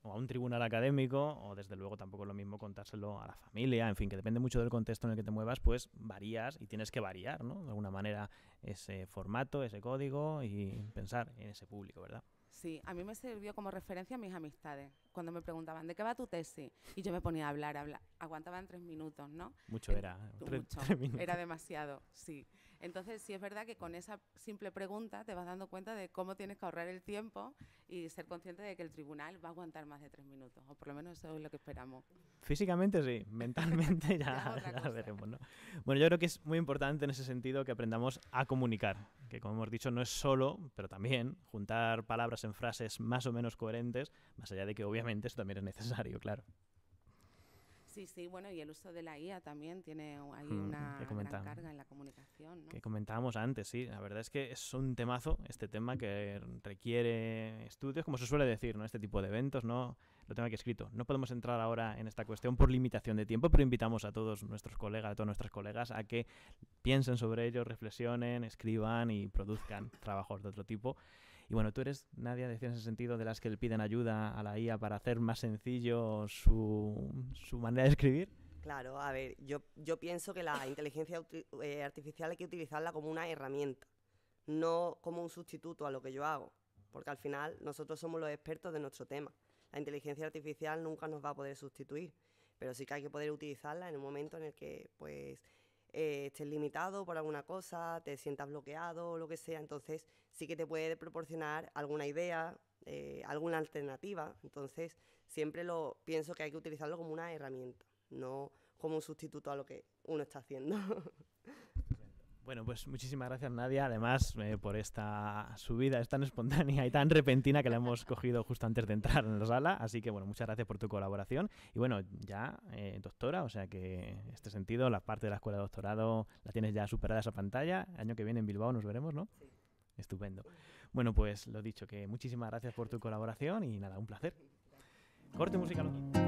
o a un tribunal académico, o desde luego tampoco es lo mismo contárselo a la familia, en fin, que depende mucho del contexto en el que te muevas, pues varías y tienes que variar, ¿no? De alguna manera ese formato, ese código y pensar en ese público, ¿verdad? Sí, a mí me sirvió como referencia a mis amistades. Cuando me preguntaban, ¿de qué va tu tesis? Y yo me ponía a hablar. Aguantaban 3 minutos, ¿no? Mucho era. Mucho, 3 minutos. era demasiado, sí. Entonces, sí es verdad que con esa simple pregunta te vas dando cuenta de cómo tienes que ahorrar el tiempo y ser consciente de que el tribunal va a aguantar más de 3 minutos, o por lo menos eso es lo que esperamos. Físicamente sí, mentalmente ya lo veremos, ¿no? Bueno, yo creo que es muy importante en ese sentido que aprendamos a comunicar, que como hemos dicho no es solo, pero también juntar palabras en frases más o menos coherentes, más allá de que obviamente eso también es necesario, claro. Sí, sí, bueno, y el uso de la IA también tiene ahí una gran carga en la comunicación, ¿no? Que comentábamos antes, sí. La verdad es que es un temazo, este tema que requiere estudios, como se suele decir, ¿no? Este tipo de eventos, ¿no? Lo tengo aquí escrito. No podemos entrar ahora en esta cuestión por limitación de tiempo, pero invitamos a todos nuestros colegas, a todas nuestras colegas, a que piensen sobre ello, reflexionen, escriban y produzcan trabajos de otro tipo. Y bueno, tú eres, Nadia, decías en ese sentido, de las que le piden ayuda a la IA para hacer más sencillo su manera de escribir. Claro, a ver, yo pienso que la inteligencia artificial hay que utilizarla como una herramienta, no como un sustituto a lo que yo hago, porque al final nosotros somos los expertos de nuestro tema. La inteligencia artificial nunca nos va a poder sustituir, pero sí que hay que poder utilizarla en un momento en el que pues estés limitado por alguna cosa, te sientas bloqueado o lo que sea, entonces sí que te puede proporcionar alguna idea, alguna alternativa. Entonces siempre pienso que hay que utilizarlo como una herramienta, no como un sustituto a lo que uno está haciendo. Bueno, pues muchísimas gracias, Nadia, además por esta subida, es tan espontánea y tan repentina que la hemos cogido justo antes de entrar en la sala, así que bueno, muchas gracias por tu colaboración y bueno, ya doctora, o sea que en este sentido la parte de la escuela de doctorado la tienes ya superada esa pantalla, el año que viene en Bilbao nos veremos, ¿no? Sí. Estupendo. Bueno, pues lo dicho, que muchísimas gracias por tu colaboración y nada, un placer. Corte musical aquí.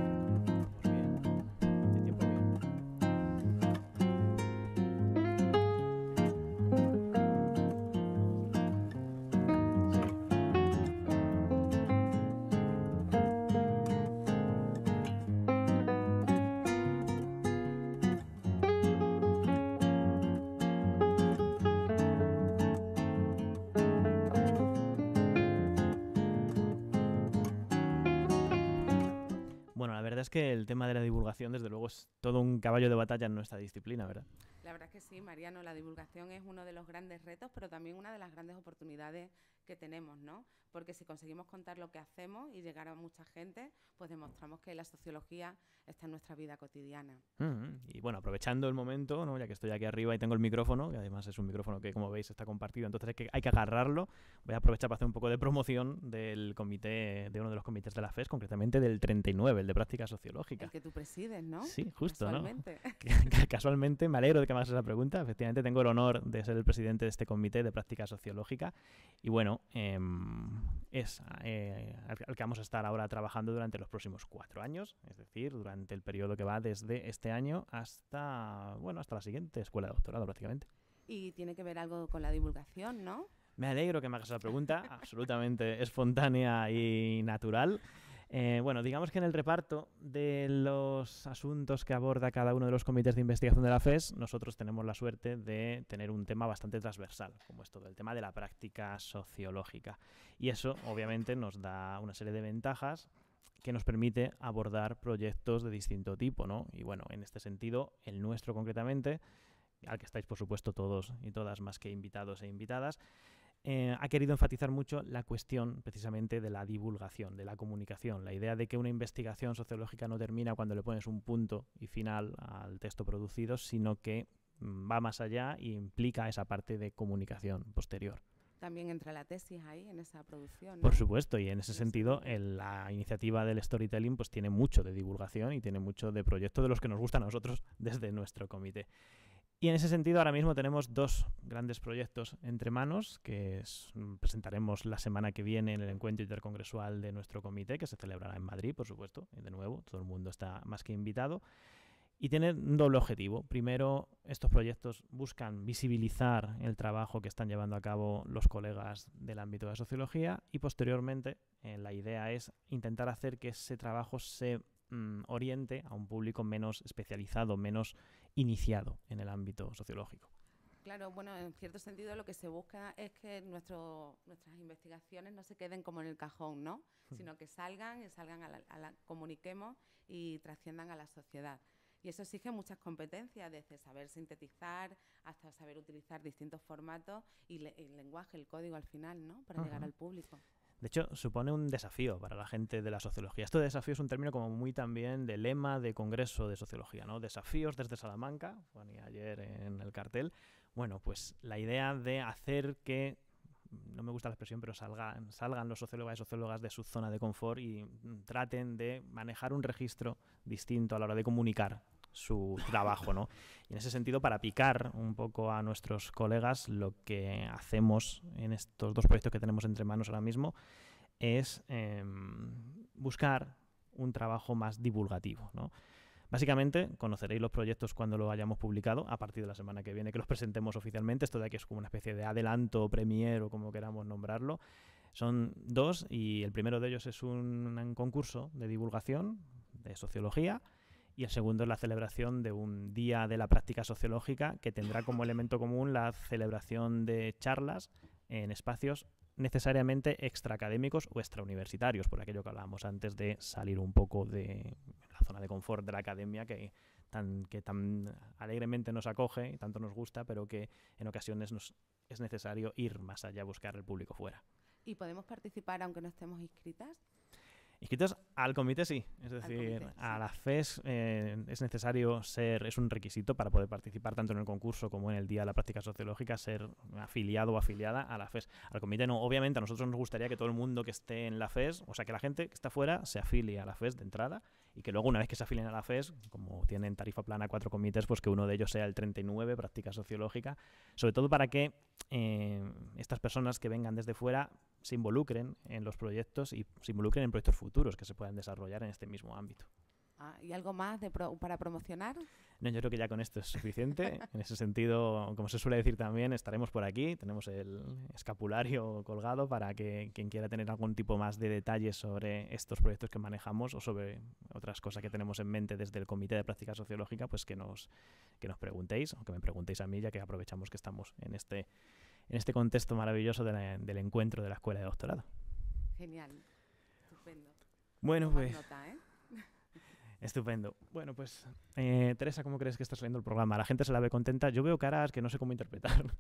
Es que el tema de la divulgación, desde luego, es todo un caballo de batalla en nuestra disciplina, ¿verdad? La verdad es que sí, Mariano, la divulgación es uno de los grandes retos, pero también una de las grandes oportunidades que tenemos, ¿no? Porque si conseguimos contar lo que hacemos y llegar a mucha gente, pues demostramos que la sociología está en nuestra vida cotidiana. Y bueno, aprovechando el momento, ¿no? Ya que estoy aquí arriba y tengo el micrófono, que además es un micrófono que, como veis, está compartido, entonces hay que agarrarlo. Voy a aprovechar para hacer un poco de promoción del comité, de uno de los comités de la FES, concretamente del 39, el de práctica sociológica. El que tú presides, ¿no? Sí, justo, casualmente. ¿No? Casualmente, me alegro de que me hagas esa pregunta. Efectivamente, tengo el honor de ser el presidente de este comité de práctica sociológica y bueno, es al que vamos a estar ahora trabajando durante los próximos 4 años, es decir, durante el periodo que va desde este año hasta la siguiente escuela de doctorado prácticamente. Y tiene que ver algo con la divulgación, ¿no? Me alegro que me hagas esa pregunta, absolutamente espontánea y natural. Bueno, digamos que en el reparto de los asuntos que aborda cada uno de los comités de investigación de la FES, nosotros tenemos la suerte de tener un tema bastante transversal, como es todo el tema de la práctica sociológica. Y eso, obviamente, nos da una serie de ventajas que nos permite abordar proyectos de distinto tipo, ¿no? Y bueno, en este sentido, el nuestro concretamente, al que estáis, por supuesto, todos y todas más que invitados e invitadas, ha querido enfatizar mucho la cuestión precisamente de la divulgación, de la comunicación, la idea de que una investigación sociológica no termina cuando le pones un punto y final al texto producido, sino que va más allá y implica esa parte de comunicación posterior. También entra la tesis ahí en esa producción, ¿no? Por supuesto, y en ese sentido la iniciativa del storytelling pues tiene mucho de divulgación y tiene mucho de proyectos de los que nos gustan a nosotros desde nuestro comité. Y en ese sentido ahora mismo tenemos 2 grandes proyectos entre manos que presentaremos la semana que viene en el encuentro intercongresual de nuestro comité, que se celebrará en Madrid, por supuesto, y de nuevo, todo el mundo está más que invitado. Y tiene un doble objetivo. Primero, estos proyectos buscan visibilizar el trabajo que están llevando a cabo los colegas del ámbito de la sociología y posteriormente la idea es intentar hacer que ese trabajo se oriente a un público menos especializado, menos iniciado en el ámbito sociológico. Claro, bueno, en cierto sentido lo que se busca es que nuestras investigaciones no se queden como en el cajón, ¿no? Sino que salgan comuniquemos y trasciendan a la sociedad. Y eso exige muchas competencias, desde saber sintetizar hasta saber utilizar distintos formatos y el lenguaje, el código al final, ¿no? Para llegar al público. De hecho, supone un desafío para la gente de la sociología. Esto de desafío es un término como muy también de lema de congreso de sociología, ¿no? Desafíos desde Salamanca, ponía ayer en el cartel. Bueno, pues la idea de hacer que, no me gusta la expresión, pero salgan los sociólogas y sociólogas de su zona de confort y traten de manejar un registro distinto a la hora de comunicar su trabajo, ¿no? Y en ese sentido, para picar un poco a nuestros colegas, lo que hacemos en estos dos proyectos que tenemos entre manos ahora mismo es buscar un trabajo más divulgativo, ¿no? Básicamente, conoceréis los proyectos cuando lo hayamos publicado, a partir de la semana que viene que los presentemos oficialmente. Esto de aquí es como una especie de adelanto, premier o como queramos nombrarlo. Son dos y el primero de ellos es un concurso de divulgación de sociología y el segundo es la celebración de un día de la práctica sociológica que tendrá como elemento común la celebración de charlas en espacios necesariamente extraacadémicos o extrauniversitarios, por aquello que hablábamos antes de salir un poco de la zona de confort de la academia que tan alegremente nos acoge y tanto nos gusta, pero que en ocasiones es necesario ir más allá, buscar el público fuera. ¿Y podemos participar aunque no estemos inscritas? Inscritos al comité sí, es decir, a la FES es necesario es un requisito para poder participar tanto en el concurso como en el Día de la Práctica Sociológica, ser afiliado o afiliada a la FES. Al comité no, obviamente a nosotros nos gustaría que todo el mundo que esté en la FES, o sea que la gente que está fuera se afilie a la FES de entrada y que luego una vez que se afilien a la FES, como tienen tarifa plana 4 comités, pues que uno de ellos sea el 39, Práctica Sociológica, sobre todo para que estas personas que vengan desde fuera se involucren en los proyectos y se involucren en proyectos futuros que se puedan desarrollar en este mismo ámbito. ¿Y algo más para promocionar? No, yo creo que ya con esto es suficiente. En ese sentido, como se suele decir también, estaremos por aquí. Tenemos el escapulario colgado para que quien quiera tener algún tipo más de detalles sobre estos proyectos que manejamos o sobre otras cosas que tenemos en mente desde el Comité de Práctica Sociológica, pues que nos preguntéis o que me preguntéis a mí, ya que aprovechamos que estamos en este contexto maravilloso del encuentro de la Escuela de Doctorado. Genial, estupendo. Bueno, pues... Nota, ¿eh? Estupendo. Bueno, pues, Teresa, ¿cómo crees que está saliendo el programa? ¿La gente se la ve contenta? Yo veo caras que no sé cómo interpretar.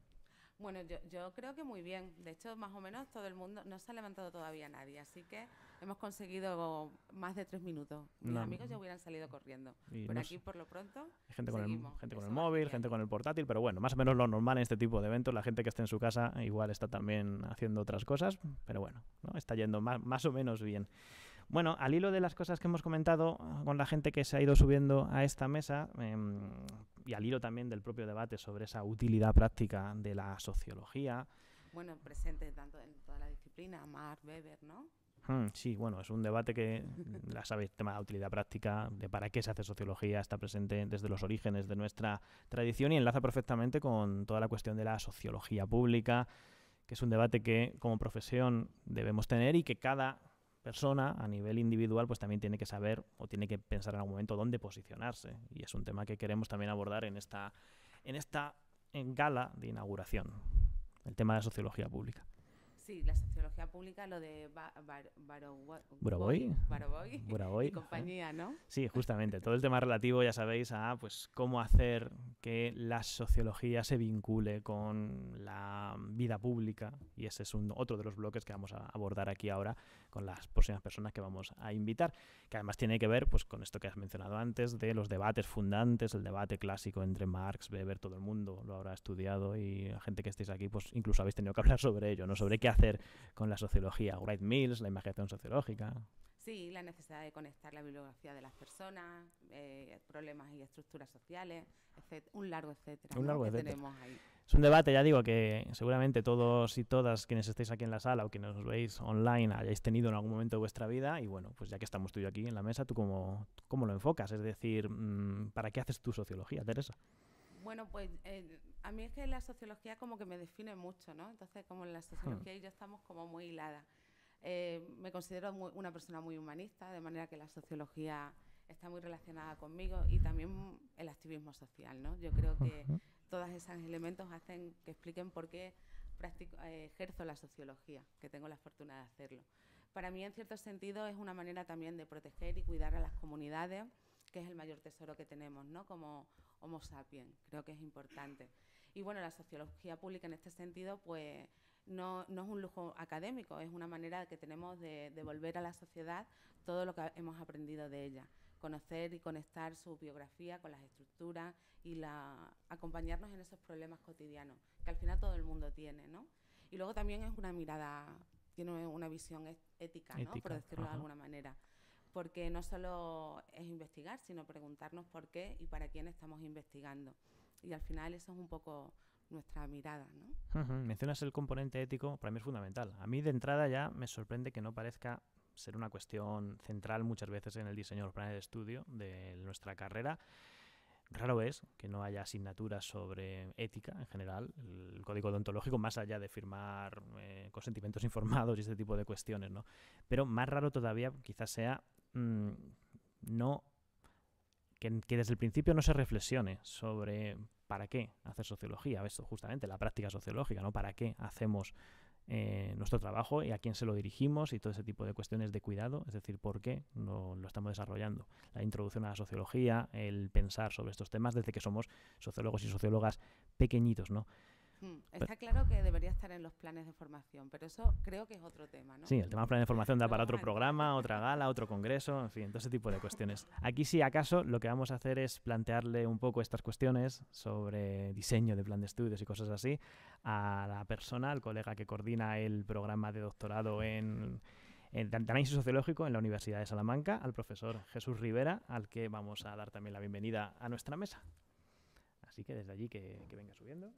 Bueno, yo creo que muy bien. De hecho, más o menos todo el mundo, no se ha levantado todavía nadie, así que hemos conseguido más de 3 minutos. Mis amigos ya hubieran salido corriendo. Pero aquí, por lo pronto, hay gente seguimos. Gente con el móvil, gente con el portátil, pero bueno, más o menos lo normal en este tipo de eventos. La gente que esté en su casa igual está también haciendo otras cosas, pero bueno, ¿no? Está yendo más o menos bien. Bueno, al hilo de las cosas que hemos comentado con la gente que se ha ido subiendo a esta mesa y al hilo también del propio debate sobre esa utilidad práctica de la sociología. Bueno, presente tanto en toda la disciplina, Marx, Weber, ¿no? Sí, bueno, es un debate que, la sabéis, el tema de la utilidad práctica, de para qué se hace sociología, está presente desde los orígenes de nuestra tradición y enlaza perfectamente con toda la cuestión de la sociología pública, que es un debate que como profesión debemos tener y que cada persona a nivel individual pues también tiene que saber o tiene que pensar en algún momento dónde posicionarse, y es un tema que queremos también abordar en esta gala de inauguración, el tema de la sociología pública. Sí, la sociología pública, lo de Buraboy y compañía, ¿no? Sí, justamente. Todo el tema relativo, ya sabéis, a pues cómo hacer que la sociología se vincule con la vida pública, y ese es otro de los bloques que vamos a abordar aquí ahora con las próximas personas que vamos a invitar, que además tiene que ver pues con esto que has mencionado antes, de los debates fundantes, el debate clásico entre Marx, Weber, todo el mundo lo habrá estudiado, y la gente que estéis aquí pues incluso habéis tenido que hablar sobre ello, ¿no? Sobre qué hacer con la sociología, Wright Mills, la imaginación sociológica. Sí, la necesidad de conectar la bibliografía de las personas, problemas y estructuras sociales, un largo etcétera, Un largo que etcétera. tenemos ahí. Es un debate, ya digo, que seguramente todos y todas quienes estéis aquí en la sala o quienes nos veis online hayáis tenido en algún momento de vuestra vida. Y bueno, pues ya que estamos tú y yo aquí en la mesa, ¿tú cómo lo enfocas? Es decir, ¿para qué haces tu sociología, Teresa? Bueno, pues a mí es que la sociología como que me define mucho, ¿no? Entonces, como la sociología y yo estamos como muy hiladas. Me considero una persona muy humanista, de manera que la sociología está muy relacionada conmigo y también el activismo social, ¿no? Yo creo que todos esos elementos hacen que expliquen por qué ejerzo la sociología, que tengo la fortuna de hacerlo. Para mí, en cierto sentido, es una manera también de proteger y cuidar a las comunidades, que es el mayor tesoro que tenemos, ¿no? Como Homo sapiens, creo que es importante. Y bueno, la sociología pública en este sentido, pues no es un lujo académico, es una manera que tenemos de devolver a la sociedad todo lo que hemos aprendido de ella, conocer y conectar su biografía con las estructuras y acompañarnos en esos problemas cotidianos, que al final todo el mundo tiene, ¿no? Y luego también es una mirada, tiene una visión ética, ¿no? Por decirlo de alguna manera. Porque no solo es investigar, sino preguntarnos por qué y para quién estamos investigando. Y al final eso es un poco nuestra mirada, ¿no? Mencionas el componente ético, para mí es fundamental. A mí de entrada ya me sorprende que no parezca ser una cuestión central muchas veces en el diseño de los planes de estudio de nuestra carrera. Raro es que no haya asignaturas sobre ética en general, el código deontológico, más allá de firmar consentimientos informados y este tipo de cuestiones, ¿no? Pero más raro todavía quizás sea que desde el principio no se reflexione sobre para qué hacer sociología, esto justamente, la práctica sociológica, ¿no? Para qué hacemos nuestro trabajo y a quién se lo dirigimos y todo ese tipo de cuestiones de cuidado, es decir, por qué lo estamos desarrollando. La introducción a la sociología, el pensar sobre estos temas desde que somos sociólogos y sociólogas pequeñitos, ¿no? Está claro que debería estar en los planes de formación, pero eso creo que es otro tema, ¿no? Sí, el tema de planes de formación da para otro programa, otra gala, otro congreso, en fin, todo ese tipo de cuestiones. Aquí sí, acaso, lo que vamos a hacer es plantearle un poco estas cuestiones sobre diseño de plan de estudios y cosas así a la persona, al colega que coordina el programa de doctorado en análisis sociológico en la Universidad de Salamanca, al profesor Jesús Rivera, al que vamos a dar también la bienvenida a nuestra mesa. Así que desde allí que venga subiendo.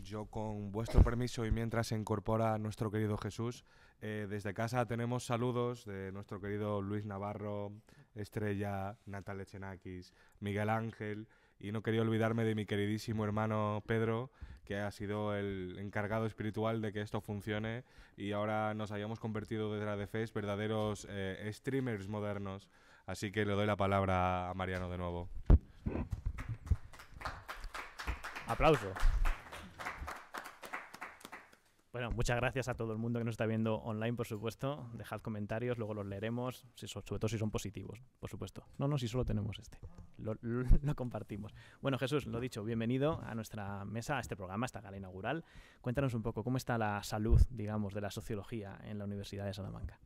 Yo, con vuestro permiso y mientras se incorpora nuestro querido Jesús, desde casa tenemos saludos de nuestro querido Luis Navarro, Estrella, Natal Echenakis, Miguel Ángel, y no quería olvidarme de mi queridísimo hermano Pedro, que ha sido el encargado espiritual de que esto funcione y ahora nos hayamos convertido desde la DFES verdaderos streamers modernos. Así que le doy la palabra a Mariano de nuevo. Aplauso. Bueno, muchas gracias a todo el mundo que nos está viendo online, por supuesto. Dejad comentarios, luego los leeremos, sobre todo si son positivos, por supuesto. No, si solo tenemos este. Lo compartimos. Bueno, Jesús, lo dicho, bienvenido a nuestra mesa, a este programa, a esta gala inaugural. Cuéntanos un poco, ¿cómo está la salud, digamos, de la sociología en la Universidad de Salamanca?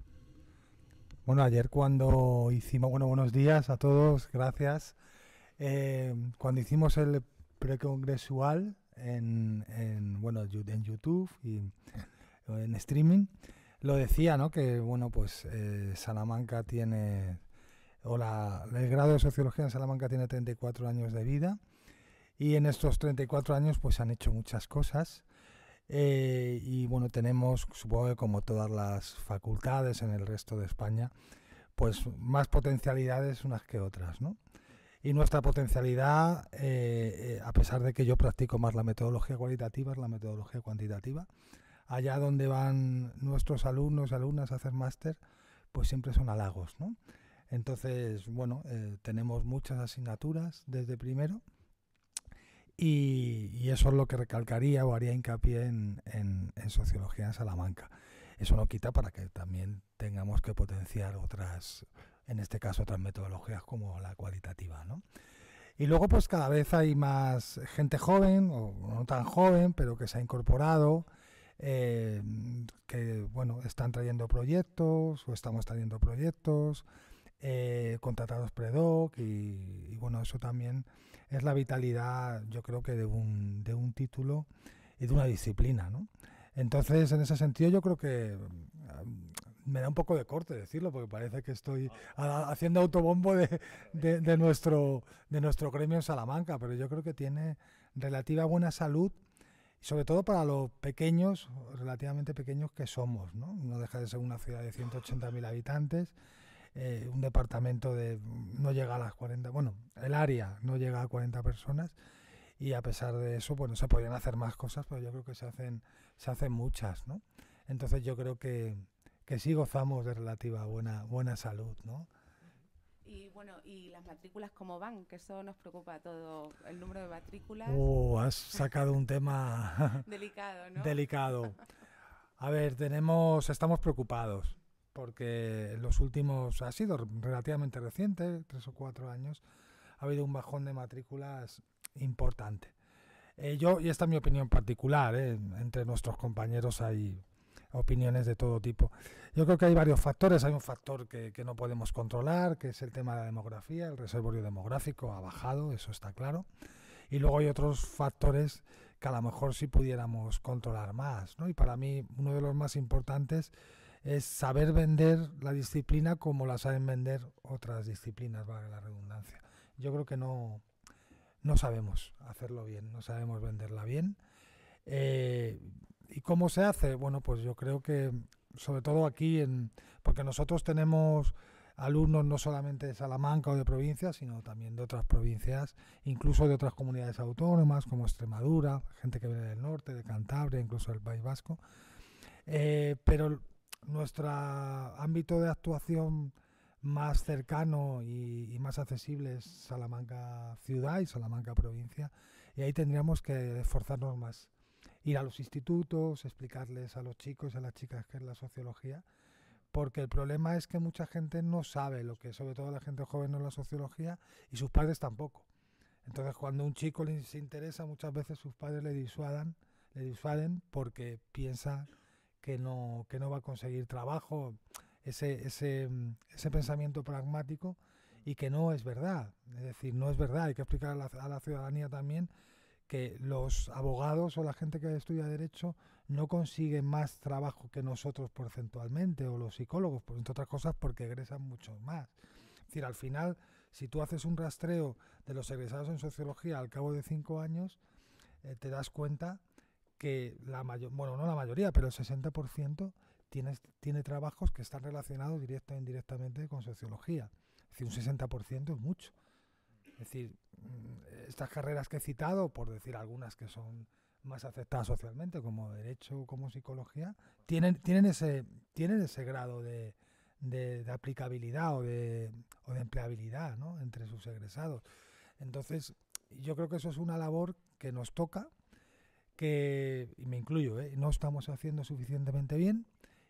Bueno, ayer cuando hicimos... Bueno, buenos días a todos, gracias. Cuando hicimos el precongresual en YouTube y en streaming, lo decía, ¿no? Que bueno, pues Salamanca tiene, el grado de sociología en Salamanca tiene 34 años de vida y en estos 34 años pues han hecho muchas cosas y bueno, tenemos, supongo que como todas las facultades en el resto de España, pues más potencialidades unas que otras, ¿no? Y nuestra potencialidad, a pesar de que yo practico más la metodología cualitativa, es la metodología cuantitativa. Allá donde van nuestros alumnos y alumnas a hacer máster, pues siempre son halagos, ¿no? Entonces, bueno, tenemos muchas asignaturas desde primero y eso es lo que recalcaría o haría hincapié en sociología en Salamanca. Eso no quita para que también tengamos que potenciar otras, en este caso otras metodologías como la cualitativa, ¿no? Y luego pues cada vez hay más gente joven, o no tan joven, pero que se ha incorporado, que bueno, están trayendo proyectos, o estamos trayendo proyectos, contratados pre-doc, y bueno, eso también es la vitalidad, yo creo que de un título y de una disciplina, ¿no? Entonces, en ese sentido, yo creo que me da un poco de corte decirlo, porque parece que estoy haciendo autobombo de nuestro gremio en Salamanca, pero yo creo que tiene relativa buena salud, sobre todo para los pequeños, relativamente pequeños que somos, ¿no? No deja de ser una ciudad de 180.000 habitantes, un departamento no llega a las 40, bueno, el área no llega a 40 personas, y a pesar de eso, bueno, se podrían hacer más cosas, pero yo creo que se hacen muchas, ¿no? Entonces yo creo que sí gozamos de relativa buena salud, ¿no? Y bueno, ¿y las matrículas cómo van? Que eso nos preocupa a todo, el número de matrículas. Has sacado un tema delicado, ¿no? Delicado. A ver, estamos preocupados, porque en los últimos, ha sido relativamente reciente, 3 o 4 años, ha habido un bajón de matrículas importante. Y esta es mi opinión particular, entre nuestros compañeros hay opiniones de todo tipo. Yo creo que hay varios factores. Hay un factor que no podemos controlar, que es el tema de la demografía. El reservorio demográfico ha bajado, eso está claro. Y luego hay otros factores que a lo mejor sí pudiéramos controlar más, ¿no? Y para mí uno de los más importantes es saber vender la disciplina como la saben vender otras disciplinas, valga la redundancia. Yo creo que no sabemos hacerlo bien, no sabemos venderla bien. ¿Y cómo se hace? Bueno, pues yo creo que sobre todo aquí, porque nosotros tenemos alumnos no solamente de Salamanca o de provincias, sino también de otras provincias, incluso de otras comunidades autónomas como Extremadura, gente que viene del norte, de Cantabria, incluso del País Vasco. Pero nuestro ámbito de actuación más cercano y más accesible es Salamanca ciudad y Salamanca provincia, y ahí tendríamos que esforzarnos más. Ir a los institutos, explicarles a los chicos y a las chicas qué es la sociología, porque el problema es que mucha gente no sabe lo que es, sobre todo la gente joven, no es la sociología, y sus padres tampoco. Entonces, cuando un chico se interesa, muchas veces sus padres le disuaden porque piensa que no va a conseguir trabajo, ese pensamiento pragmático, y que no es verdad. Es decir, no es verdad. Hay que explicar a la ciudadanía también que los abogados o la gente que estudia Derecho no consiguen más trabajo que nosotros porcentualmente, o los psicólogos, entre otras cosas porque egresan mucho más. Es decir, al final, si tú haces un rastreo de los egresados en Sociología al cabo de 5 años, te das cuenta que no la mayoría, pero el 60% tiene trabajos que están relacionados directa e indirectamente con Sociología. Es decir, un 60% es mucho. Es decir, estas carreras que he citado, por decir algunas que son más aceptadas socialmente, como Derecho o como Psicología, tienen ese grado de aplicabilidad o de empleabilidad, ¿no?, entre sus egresados. Entonces, yo creo que eso es una labor que nos toca, y me incluyo, no estamos haciendo suficientemente bien,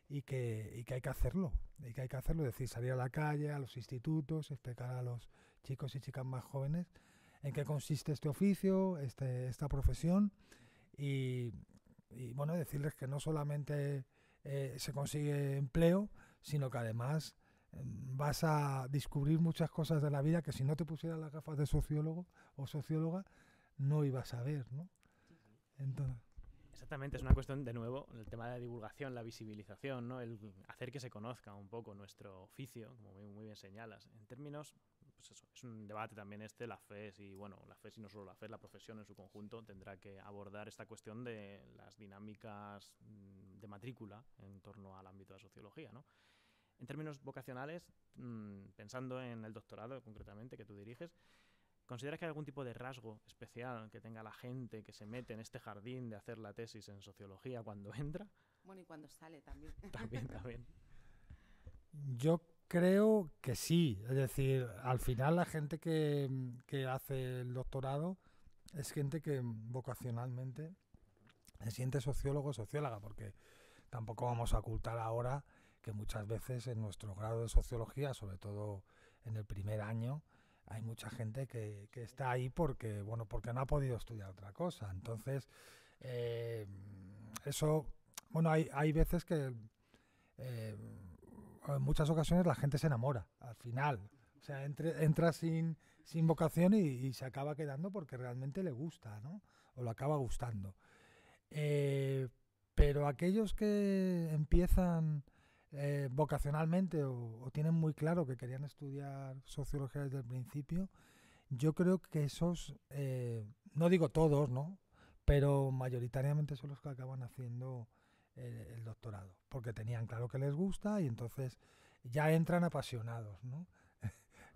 y que hay que hacerlo. Es decir, salir a la calle, a los institutos, explicar a los chicos y chicas más jóvenes en qué consiste este oficio, esta profesión, y bueno, decirles que no solamente se consigue empleo, sino que además vas a descubrir muchas cosas de la vida que si no te pusieras las gafas de sociólogo o socióloga no ibas a ver, ¿no? Entonces, exactamente, es una cuestión, de nuevo, el tema de la divulgación, la visibilización, ¿no? El hacer que se conozca un poco nuestro oficio, como muy bien señalas. En términos, pues eso, es un debate también la FES, y bueno, la FES y no solo la FES, la profesión en su conjunto tendrá que abordar esta cuestión de las dinámicas de matrícula en torno al ámbito de la sociología, ¿no? En términos vocacionales, pensando en el doctorado concretamente que tú diriges, ¿consideras que hay algún tipo de rasgo especial que tenga la gente que se mete en este jardín de hacer la tesis en sociología cuando entra? Bueno, y cuando sale también. También. Yo creo que sí. Es decir, al final la gente que hace el doctorado es gente que vocacionalmente se siente sociólogo o socióloga, porque tampoco vamos a ocultar ahora que muchas veces en nuestro grado de sociología, sobre todo en el primer año, hay mucha gente que está ahí porque no ha podido estudiar otra cosa. Entonces, eso, bueno, hay veces que en muchas ocasiones la gente se enamora al final. O sea, entra sin vocación y se acaba quedando porque realmente le gusta, ¿no? O lo acaba gustando. Pero aquellos que empiezan vocacionalmente o tienen muy claro que querían estudiar sociología desde el principio, yo creo que esos, no digo todos, ¿no? Pero mayoritariamente son los que acaban haciendo el doctorado, porque tenían claro que les gusta y entonces ya entran apasionados, ¿no?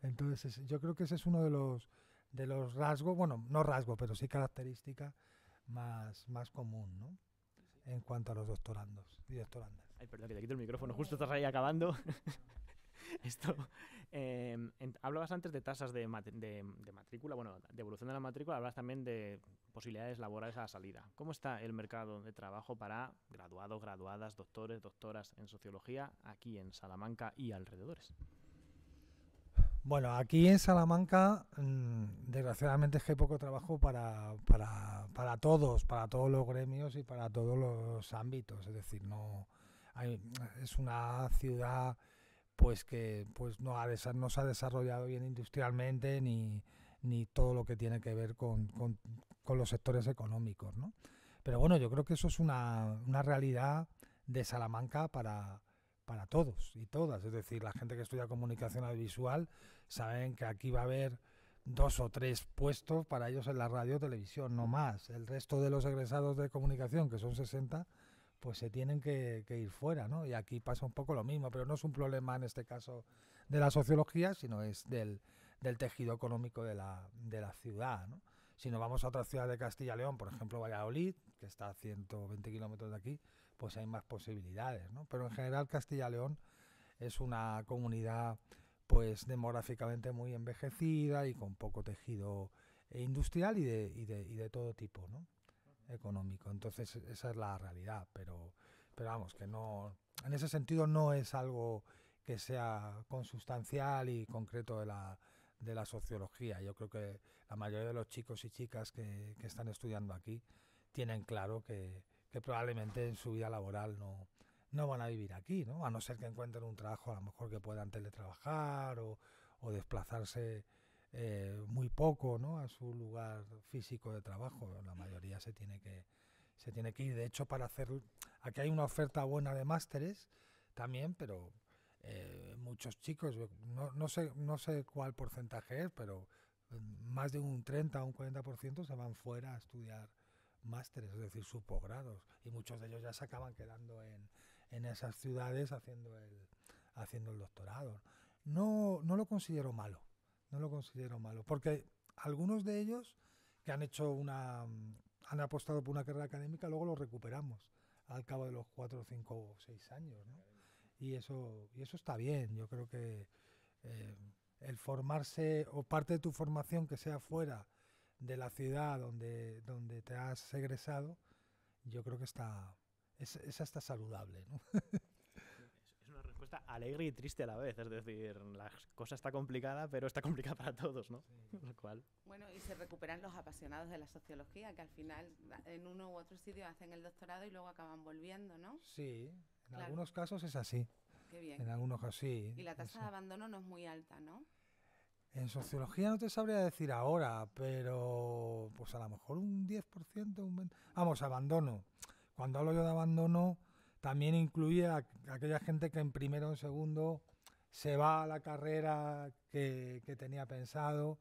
Entonces yo creo que ese es uno de los rasgos, bueno, no rasgo, pero sí característica más común, ¿no? En cuanto a los doctorandos y doctorandas. Ay, perdón, que te quito el micrófono, justo estás ahí acabando. Esto, hablabas antes de tasas de matrícula, bueno, de evolución de la matrícula, hablabas también de posibilidades laborales a la salida. ¿Cómo está el mercado de trabajo para graduados, graduadas, doctores, doctoras en sociología aquí en Salamanca y alrededores? Bueno, aquí en Salamanca, desgraciadamente es que hay poco trabajo para todos los gremios y para todos los ámbitos. Es decir, es una ciudad pues que pues no se ha desarrollado bien industrialmente ni todo lo que tiene que ver con los sectores económicos, ¿no? Pero bueno, yo creo que eso es una realidad de Salamanca para todos y todas. Es decir, la gente que estudia comunicación audiovisual saben que aquí va a haber 2 o 3 puestos para ellos en la radio o televisión, no más. El resto de los egresados de comunicación, que son 60, pues se tienen que ir fuera, ¿no? Y aquí pasa un poco lo mismo, pero no es un problema en este caso de la sociología, sino es del tejido económico de la ciudad, ¿no? Si nos vamos a otra ciudad de Castilla y León, por ejemplo Valladolid, que está a 120 kilómetros de aquí, pues hay más posibilidades, ¿no? Pero en general Castilla y León es una comunidad pues demográficamente muy envejecida y con poco tejido industrial y de todo tipo, ¿no? Económico. Entonces esa es la realidad, pero vamos, que no, en ese sentido no es algo que sea consustancial y concreto de la sociología. Yo creo que la mayoría de los chicos y chicas que están estudiando aquí tienen claro que probablemente en su vida laboral no van a vivir aquí, ¿no? A no ser que encuentren un trabajo a lo mejor que puedan teletrabajar o desplazarse muy poco, ¿no? A su lugar físico de trabajo. La mayoría se tiene que ir. De hecho, aquí hay una oferta buena de másteres también, pero muchos chicos, no sé cuál porcentaje es, pero más de un 30 o un 40% se van fuera a estudiar másteres, es decir, subposgrados, y muchos de ellos ya se acaban quedando en esas ciudades haciendo el doctorado. No lo considero malo, porque algunos de ellos que han apostado por una carrera académica, luego lo recuperamos al cabo de los 4, 5 o 6 años, ¿no? Y eso está bien. Yo creo que el formarse o parte de tu formación que sea fuera de la ciudad donde te has egresado, yo creo que esa está saludable, ¿no? Es una respuesta alegre y triste a la vez, es decir, la cosa está complicada, pero está complicada para todos, ¿no? Sí. Lo cual... Bueno, y se recuperan los apasionados de la sociología, que al final en uno u otro sitio hacen el doctorado y luego acaban volviendo, ¿no? Sí, en algunos casos es así. Qué bien. En algunos casos sí. Y la tasa de abandono no es muy alta, ¿no? En sociología no te sabría decir ahora, pero pues a lo mejor un 10%, un 20%. Vamos, abandono. Cuando hablo yo de abandono, también incluye a aquella gente que en primero o en segundo se va a la carrera que tenía pensado,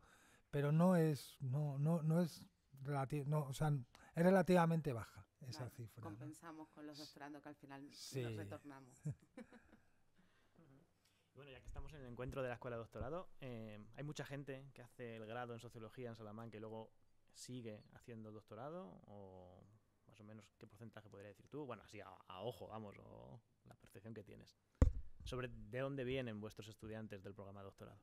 pero no es o sea, es relativamente baja esa cifra. Compensamos, ¿no? Con los doctorandos que al final nos retornamos. Bueno, ya que estamos en el encuentro de la Escuela de Doctorado, hay mucha gente que hace el grado en Sociología en Salamanca y luego sigue haciendo el doctorado, o más o menos qué porcentaje podría decir tú, bueno, así a ojo, vamos, o la percepción que tienes, sobre de dónde vienen vuestros estudiantes del programa de doctorado.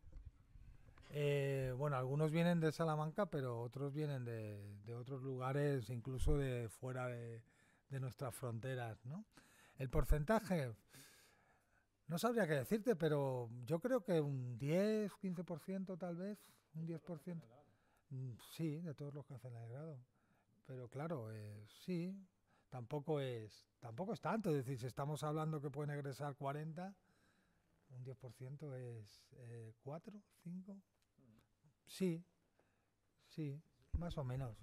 Bueno, algunos vienen de Salamanca, pero otros vienen de otros lugares, incluso de fuera de nuestras fronteras, ¿no? El porcentaje... No sabría qué decirte, pero yo creo que un 10, 15% tal vez, un 10%. Sí, de todos los que hacen el grado. Pero claro, sí, tampoco es tanto. Es decir, si estamos hablando que pueden egresar 40, un 10% es 4, 5. Sí, más o menos.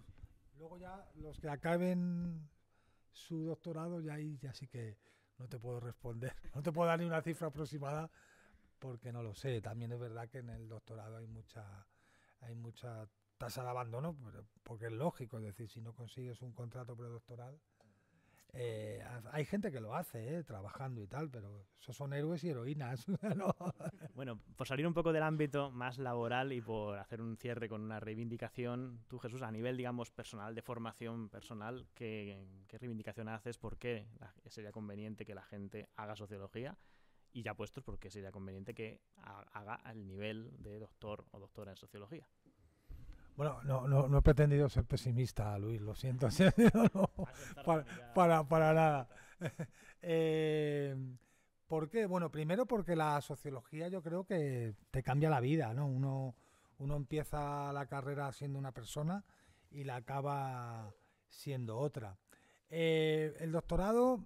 Luego ya los que acaben su doctorado, ya sí que no te puedo responder, no te puedo dar ni una cifra aproximada porque no lo sé. También es verdad que en el doctorado hay mucha tasa de abandono, porque es lógico, es decir, si no consigues un contrato predoctoral, hay gente que lo hace, trabajando y tal, pero esos son héroes y heroínas, ¿no? Bueno, por salir un poco del ámbito más laboral y por hacer un cierre con una reivindicación, tú, Jesús, a nivel, digamos, personal, de formación personal, ¿qué reivindicación haces? ¿Por qué sería conveniente que la gente haga sociología? Y ya puestos, ¿por qué sería conveniente que haga al nivel de doctor o doctora en sociología? Bueno, no he pretendido ser pesimista, Luis, lo siento. No, para nada. ¿Por qué? Bueno, primero porque la sociología yo creo que te cambia la vida, ¿no? Uno empieza la carrera siendo una persona y la acaba siendo otra. El doctorado,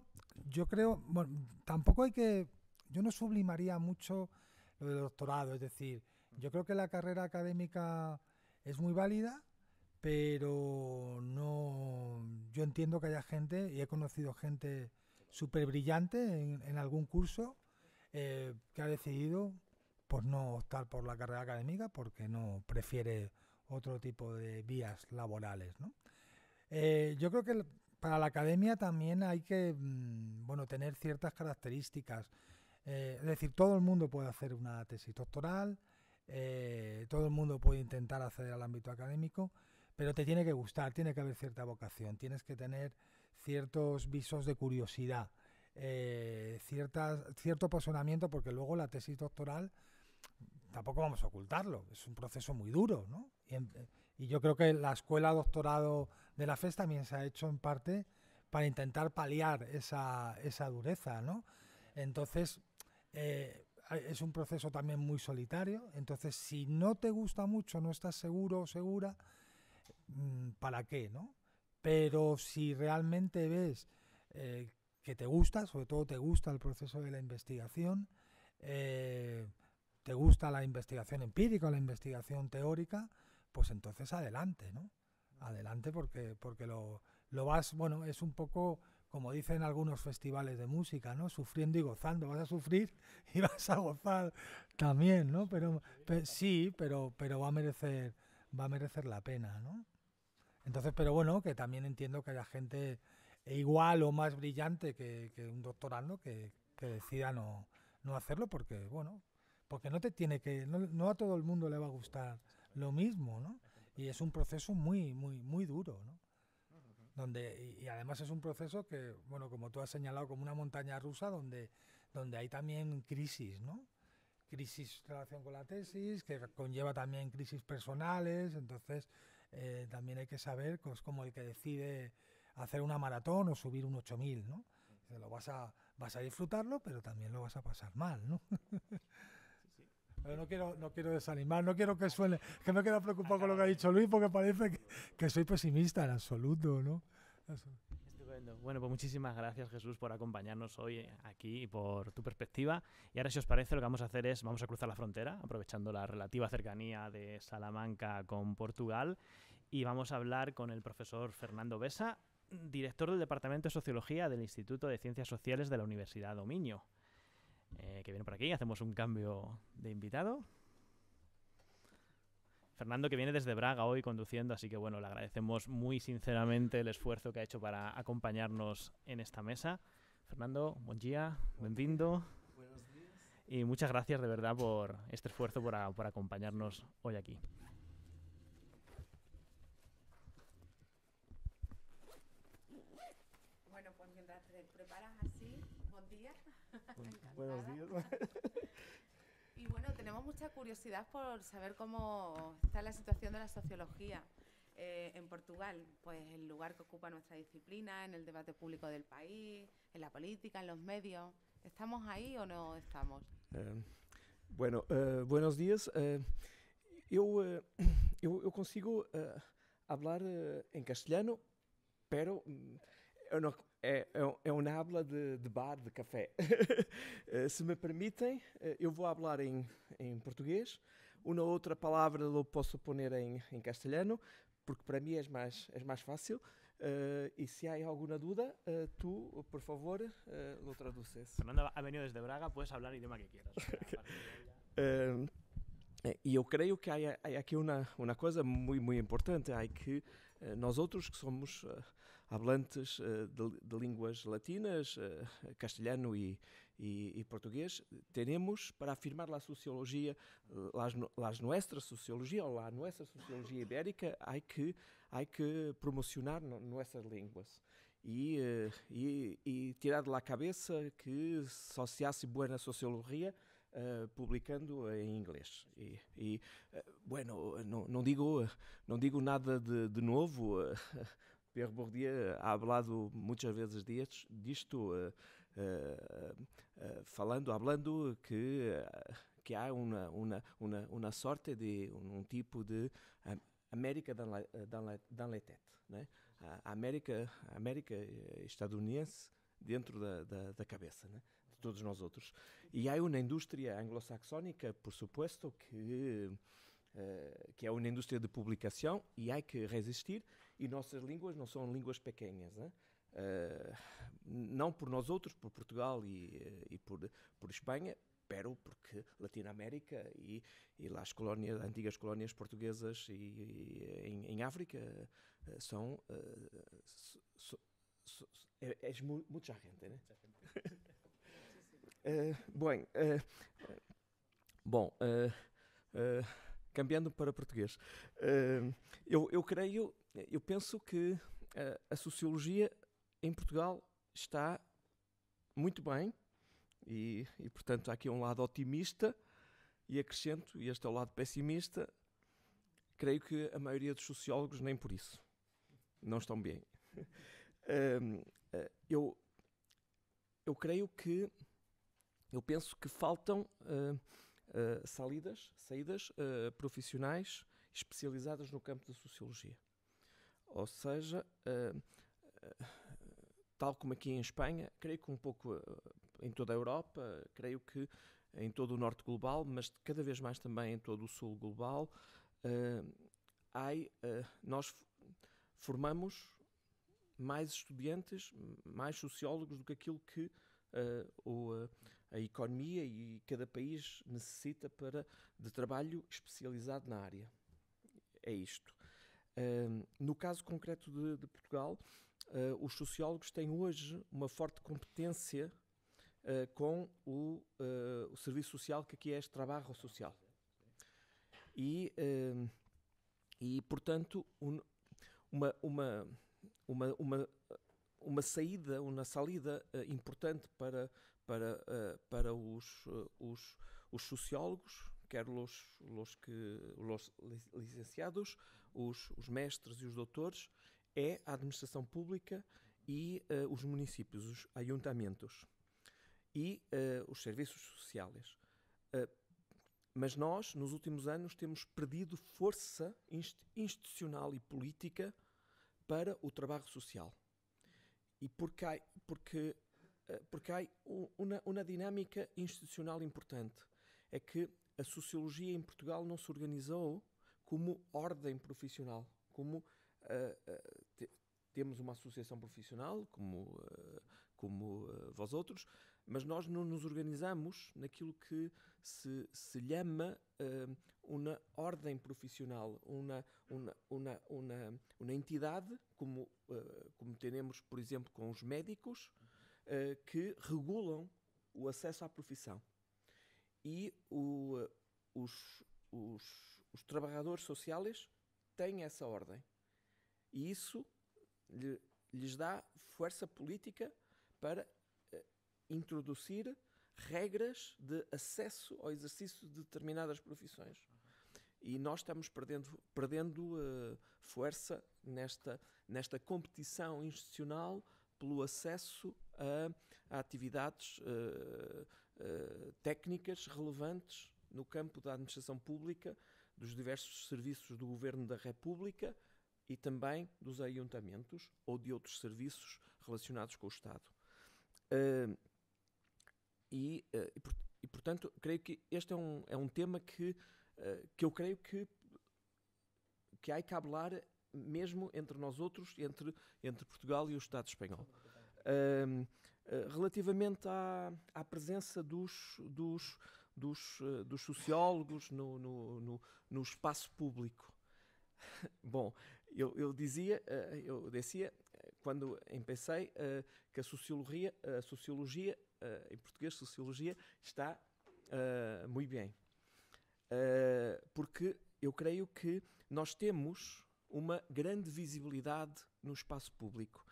yo creo, bueno, tampoco yo no sublimaría mucho lo del doctorado, es decir, yo creo que la carrera académica es muy válida, pero yo entiendo que haya gente, y he conocido gente súper brillante en algún curso, que ha decidido pues no optar por la carrera académica porque no prefiere otro tipo de vías laborales, ¿no? Yo creo que para la academia también hay que tener ciertas características. Es decir, todo el mundo puede hacer una tesis doctoral, todo el mundo puede intentar acceder al ámbito académico, pero te tiene que gustar, tiene que haber cierta vocación, tienes que tener ciertos visos de curiosidad, cierto apasionamiento, porque luego la tesis doctoral, tampoco vamos a ocultarlo, es un proceso muy duro, ¿no? Y yo creo que la escuela doctorado de la FES también se ha hecho en parte para intentar paliar esa dureza, ¿no? Entonces, es un proceso también muy solitario, entonces si no te gusta mucho, no estás seguro o segura, ¿para qué, no? Pero si realmente ves que te gusta, sobre todo te gusta el proceso de la investigación, te gusta la investigación empírica, la investigación teórica, pues entonces adelante, ¿no? Adelante porque lo vas, bueno, es un poco como dicen algunos festivales de música, ¿no? Sufriendo y gozando. Vas a sufrir y vas a gozar también, ¿no? Pero va a merecer la pena, ¿no? Entonces, pero bueno, que también entiendo que haya gente igual o más brillante que un doctorando que decida no hacerlo porque, bueno, porque no a todo el mundo le va a gustar lo mismo, ¿no? Y es un proceso muy, muy, muy duro, ¿no? Y además es un proceso que, bueno, como tú has señalado, como una montaña rusa donde hay también crisis, ¿no? Crisis en relación con la tesis, que conlleva también crisis personales, entonces también hay que saber, pues, como el que decide hacer una maratón o subir un 8000, ¿no? Vas a disfrutarlo, pero también lo vas a pasar mal, ¿no? Pero no quiero desanimar, no quiero que suene, que me quedo preocupado con lo que ha dicho Luis, porque parece que soy pesimista en absoluto, ¿no? Estupendo. Bueno, pues muchísimas gracias, Jesús, por acompañarnos hoy aquí y por tu perspectiva. Y ahora, si os parece, lo que vamos a hacer es, vamos a cruzar la frontera, aprovechando la relativa cercanía de Salamanca con Portugal, y vamos a hablar con el profesor Fernando Besa, director del Departamento de Sociología del Instituto de Ciencias Sociales de la Universidad do Minho. Que viene por aquí, hacemos un cambio de invitado. Fernando, que viene desde Braga hoy conduciendo, así que bueno, le agradecemos muy sinceramente el esfuerzo que ha hecho para acompañarnos en esta mesa. Fernando, buen día, bienvenido. Buenos días. Y muchas gracias de verdad por este esfuerzo, por acompañarnos hoy aquí. Bueno, pues mientras te preparas así, buen día. Buenos días. Y bueno, tenemos mucha curiosidad por saber cómo está la situación de la sociología en Portugal, pues el lugar que ocupa nuestra disciplina en el debate público del país, en la política, en los medios. ¿Estamos ahí o no estamos? Buenos días. Eu consigo hablar em castelhano, pero é uma habla de bar, de café. Se me permitem, eu vou falar em português. Uma outra palavra eu posso pôr em castelhano, porque para mim é mais fácil. y si hay alguna duda, tú, por favor, lo traduces. Fernando ha venido desde Braga, puedes hablar el idioma que quieras. E eu creio que há aqui uma coisa muito importante, é que nós outros que somos hablantes de línguas latinas, castelhano e português, temos para afirmar a sociologia, a nossa sociologia ou a nossa sociologia ibérica, há que promocionar nossas línguas. E tirar de la cabeça que só se hace boa sociologia publicando em inglês. Bueno, não digo nada de novo. Pierre Bourdieu ha hablado muitas vezes disto, hablando que há uma sorte de tipo de América dans la tête, né? A América estadunidense dentro da cabeça, né? De todos nós outros. E há uma indústria anglo-saxónica, por supuesto, que é uma indústria de publicação e há que resistir. E nossas línguas não são línguas pequenas, né? Não por nós outros, por Portugal e por Espanha, pero porque Latinoamérica e as antigas colónias portuguesas em África são muita gente, né? Cambiando para português, eu penso que a sociologia em Portugal está muito bem e portanto há aqui um lado otimista e acrescento, e este é o lado pessimista, creio que a maioria dos sociólogos nem por isso não estão bem. Eu penso que faltam saídas profissionais especializadas no campo da sociologia. Ou seja, tal como aqui em Espanha, creio que um pouco em toda a Europa, creio que em todo o norte global, mas cada vez mais também em todo o sul global, nós formamos mais estudantes, mais sociólogos do que aquilo que a economia e cada país necessita de trabalho especializado na área. É isto. No caso concreto de Portugal, os sociólogos têm hoje uma forte competência com o serviço social, que aqui é este trabalho social. E portanto, uma saída importante para os sociólogos, quer os licenciados, os mestres e os doutores, é a administração pública e os municípios, os ayuntamentos e os serviços sociais. Mas nós, nos últimos anos, temos perdido força institucional e política para o trabalho social. E porque há uma dinâmica institucional importante. É que a sociologia em Portugal não se organizou como ordem profissional, como temos uma associação profissional, como vós outros, mas nós não nos organizamos naquilo que se chama uma ordem profissional, uma entidade, como temos, por exemplo, com os médicos, que regulam o acesso à profissão. E os trabalhadores sociais têm essa ordem. E isso lhes dá força política para introduzir regras de acesso ao exercício de determinadas profissões. E nós estamos perdendo força nesta competição institucional pelo acesso a atividades técnicas relevantes no campo da administração pública, dos diversos serviços do Governo da República e também dos ayuntamentos ou de outros serviços relacionados com o Estado. Portanto, creio que este é um tema que eu creio que há que falar mesmo entre nós outros, entre Portugal e o Estado espanhol. Relativamente à presença dos sociólogos no espaço público. Bom, eu dizia, quando empecei, que a sociologia, em português, sociologia, está muito bem. Porque eu creio que nós temos uma grande visibilidade no espaço público,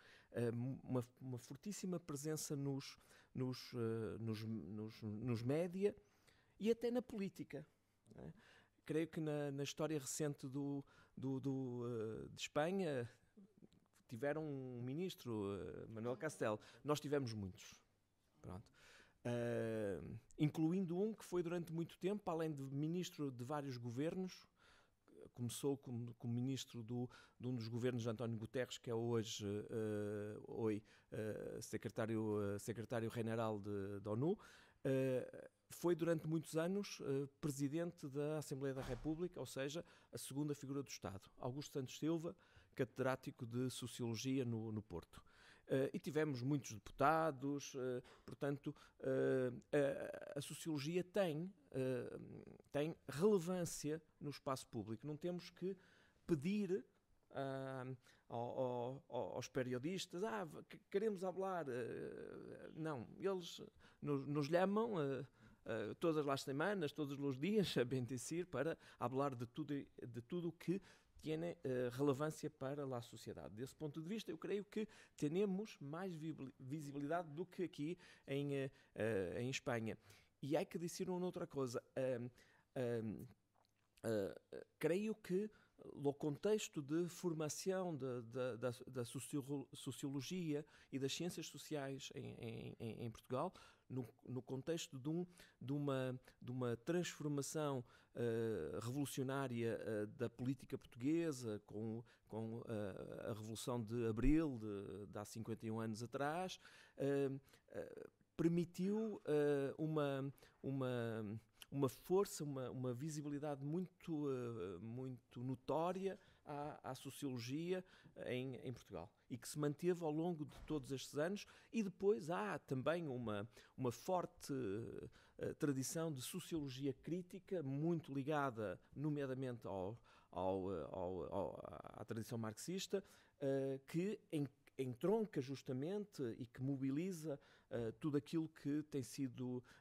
uma fortíssima presença nos média e até na política. Né? Creio que na história recente de Espanha tiveram um ministro, Manuel Castells. Nós tivemos muitos. Pronto. Incluindo um que foi durante muito tempo, além de ministro de vários governos, começou como ministro de um dos governos de António Guterres, que é hoje secretário-general da ONU. Foi durante muitos anos presidente da Assembleia da República, ou seja, a segunda figura do Estado. Augusto Santos Silva, catedrático de Sociologia no Porto. E tivemos muitos deputados, portanto, a sociologia tem relevância no espaço público. Não temos que pedir aos periodistas, queremos falar. Não, eles nos chamam todas as semanas, todos os dias, a bem dizer, para falar de tudo que tem relevância para a sociedade. Desse ponto de vista, eu creio que temos mais visibilidade do que aqui em Espanha. E há que dizer uma outra coisa. Creio que no contexto de formação da sociologia e das ciências sociais em Portugal, no contexto de uma transformação revolucionária da política portuguesa, com a Revolução de Abril de há 51 anos atrás, permitiu uma força, uma visibilidade muito notória à sociologia em Portugal, e que se manteve ao longo de todos estes anos. E depois há também uma forte tradição de sociologia crítica, muito ligada, nomeadamente à tradição marxista, que entronca justamente e que mobiliza tudo aquilo que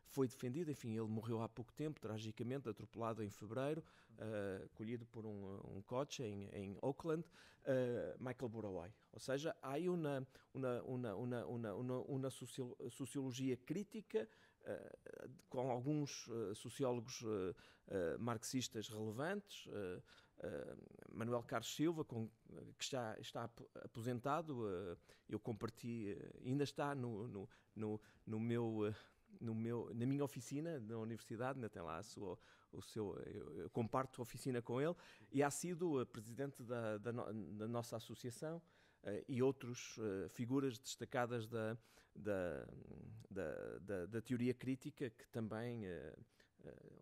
foi defendido. Enfim, ele morreu há pouco tempo, tragicamente, atropelado em fevereiro, colhido por um coche em Auckland, Michael Burawoy. Ou seja, há aí uma sociologia crítica, com alguns sociólogos marxistas relevantes, Manuel Carlos Silva, que está aposentado, eu compartilho, ainda está na minha oficina na universidade, ainda tem lá eu comparto a oficina com ele, e ha sido presidente da nossa associação, e outras figuras destacadas da teoria crítica, que também,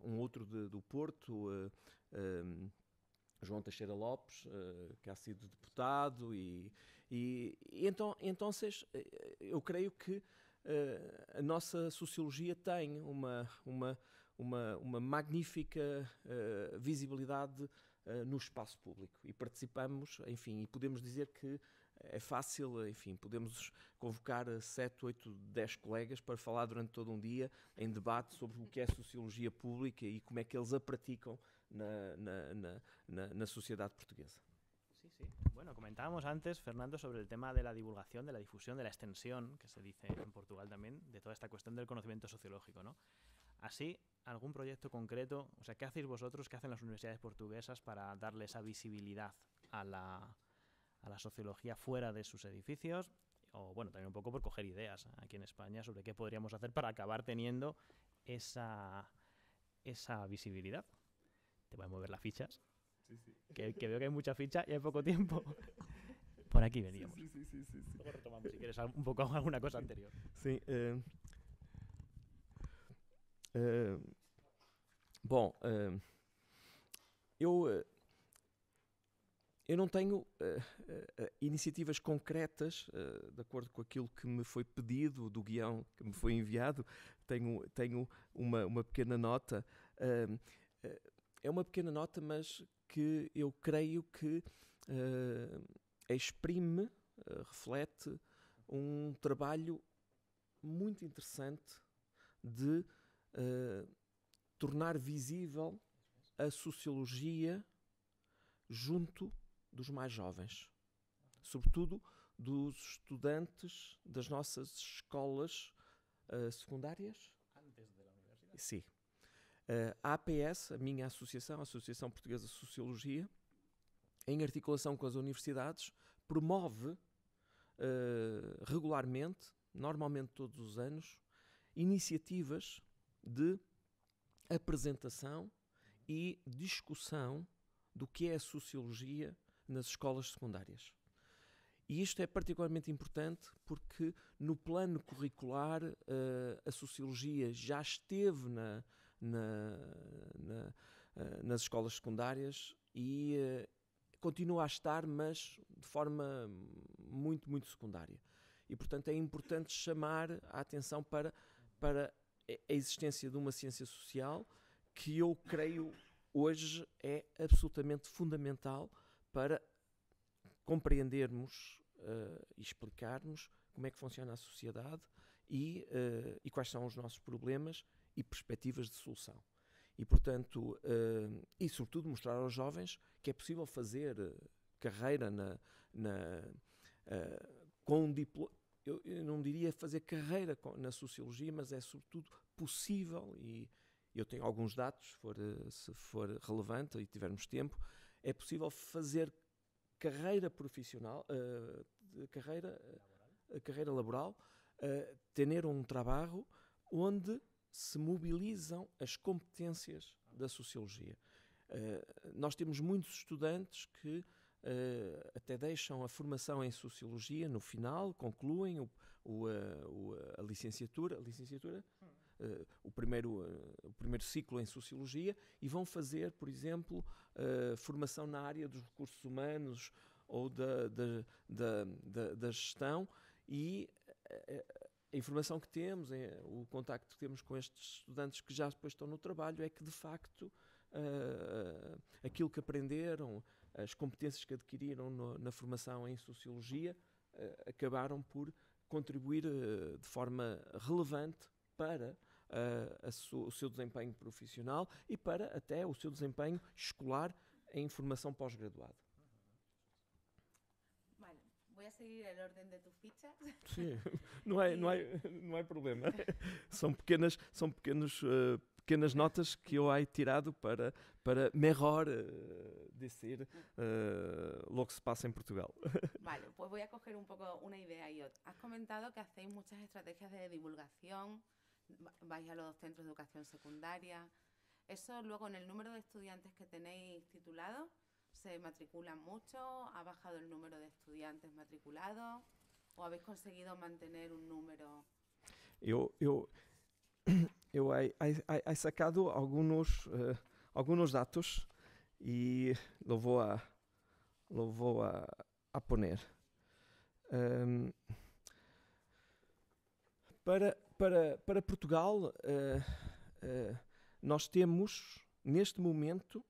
um outro do Porto, João Teixeira Lopes, que ha sido deputado, e então eu creio que a nossa sociologia tem uma magnífica visibilidade no espaço público, e participamos, enfim, e podemos dizer que é fácil, enfim, podemos convocar 7, 8, 10 colegas para falar durante todo um dia em debate sobre o que é sociologia pública e como é que eles a praticam na sociedade portuguesa. Sí, sí. Bueno, comentábamos antes, Fernando, sobre el tema de la divulgación, de la difusión, de la extensión, que se dice en Portugal también, de toda esta cuestión del conocimiento sociológico, ¿no? Así, algún proyecto concreto, o sea, ¿qué hacéis vosotros, qué hacen las universidades portuguesas para darle esa visibilidad a la sociología fuera de sus edificios? O, bueno, también un poco por coger ideas aquí en España sobre qué podríamos hacer para acabar teniendo esa visibilidad. Te voy a mover las fichas. Sí, sí. Que veo que hay mucha ficha y hay poco tiempo. Por aquí veníamos. Sí. Luego retomamos, si quieres, un poco alguna cosa anterior. Sí. Bom, eu eu não tenho iniciativas concretas, de acordo com aquilo que me foi pedido, do guião que me foi enviado. Tenho uma pequena nota. É uma pequena nota, mas que eu creio que exprime, reflete um trabalho muito interessante de tornar visível a sociologia junto dos mais jovens, sobretudo dos estudantes das nossas escolas secundárias. Antes da universidade. Sim. A APS, a minha associação, a Associação Portuguesa de Sociologia, em articulação com as universidades, promove regularmente, normalmente todos os anos, iniciativas de apresentação e discussão do que é a sociologia nas escolas secundárias. E isto é particularmente importante porque no plano curricular a sociologia já esteve nas escolas secundárias e continua a estar, mas de forma muito, muito secundária. E, portanto, é importante chamar a atenção para a existência de uma ciência social que eu creio hoje é absolutamente fundamental para compreendermos e explicarmos como é que funciona a sociedade e quais são os nossos problemas e perspectivas de solução. E, portanto, e sobretudo mostrar aos jovens que é possível fazer carreira com um diploma. Eu não diria fazer carreira na sociologia, mas é sobretudo possível, e eu tenho alguns dados, se for relevante e tivermos tempo, é possível fazer carreira profissional, carreira laboral, ter um trabalho onde se mobilizam as competências da sociologia. Nós temos muitos estudantes que até deixam a formação em sociologia no final, concluem a licenciatura, o primeiro ciclo em sociologia, e vão fazer, por exemplo, formação na área dos recursos humanos ou da gestão, e a informação que temos, o contacto que temos com estes estudantes que já depois estão no trabalho, é que de facto aquilo que aprenderam, as competências que adquiriram na formação em sociologia, acabaram por contribuir de forma relevante para o seu desempenho profissional e para até o seu desempenho escolar em formação pós-graduada. Vale, voy a seguir el orden de tus fichas. Sim, não é problema. São pequenas notas que eu hei tirado para melhor decir lo que se pasa en Portugal. Vale, pues voy a coger un poco una idea y otra. Has comentado que hacéis muchas estrategias de divulgación, vais a los centros de educación secundaria. Eso luego en el número de estudiantes que tenéis titulados, ¿se matriculan mucho? ¿Ha bajado el número de estudiantes matriculados? ¿O habéis conseguido mantener un número? Eu he sacado algunos datos e lo vou a poner. Para Portugal, nós temos neste momento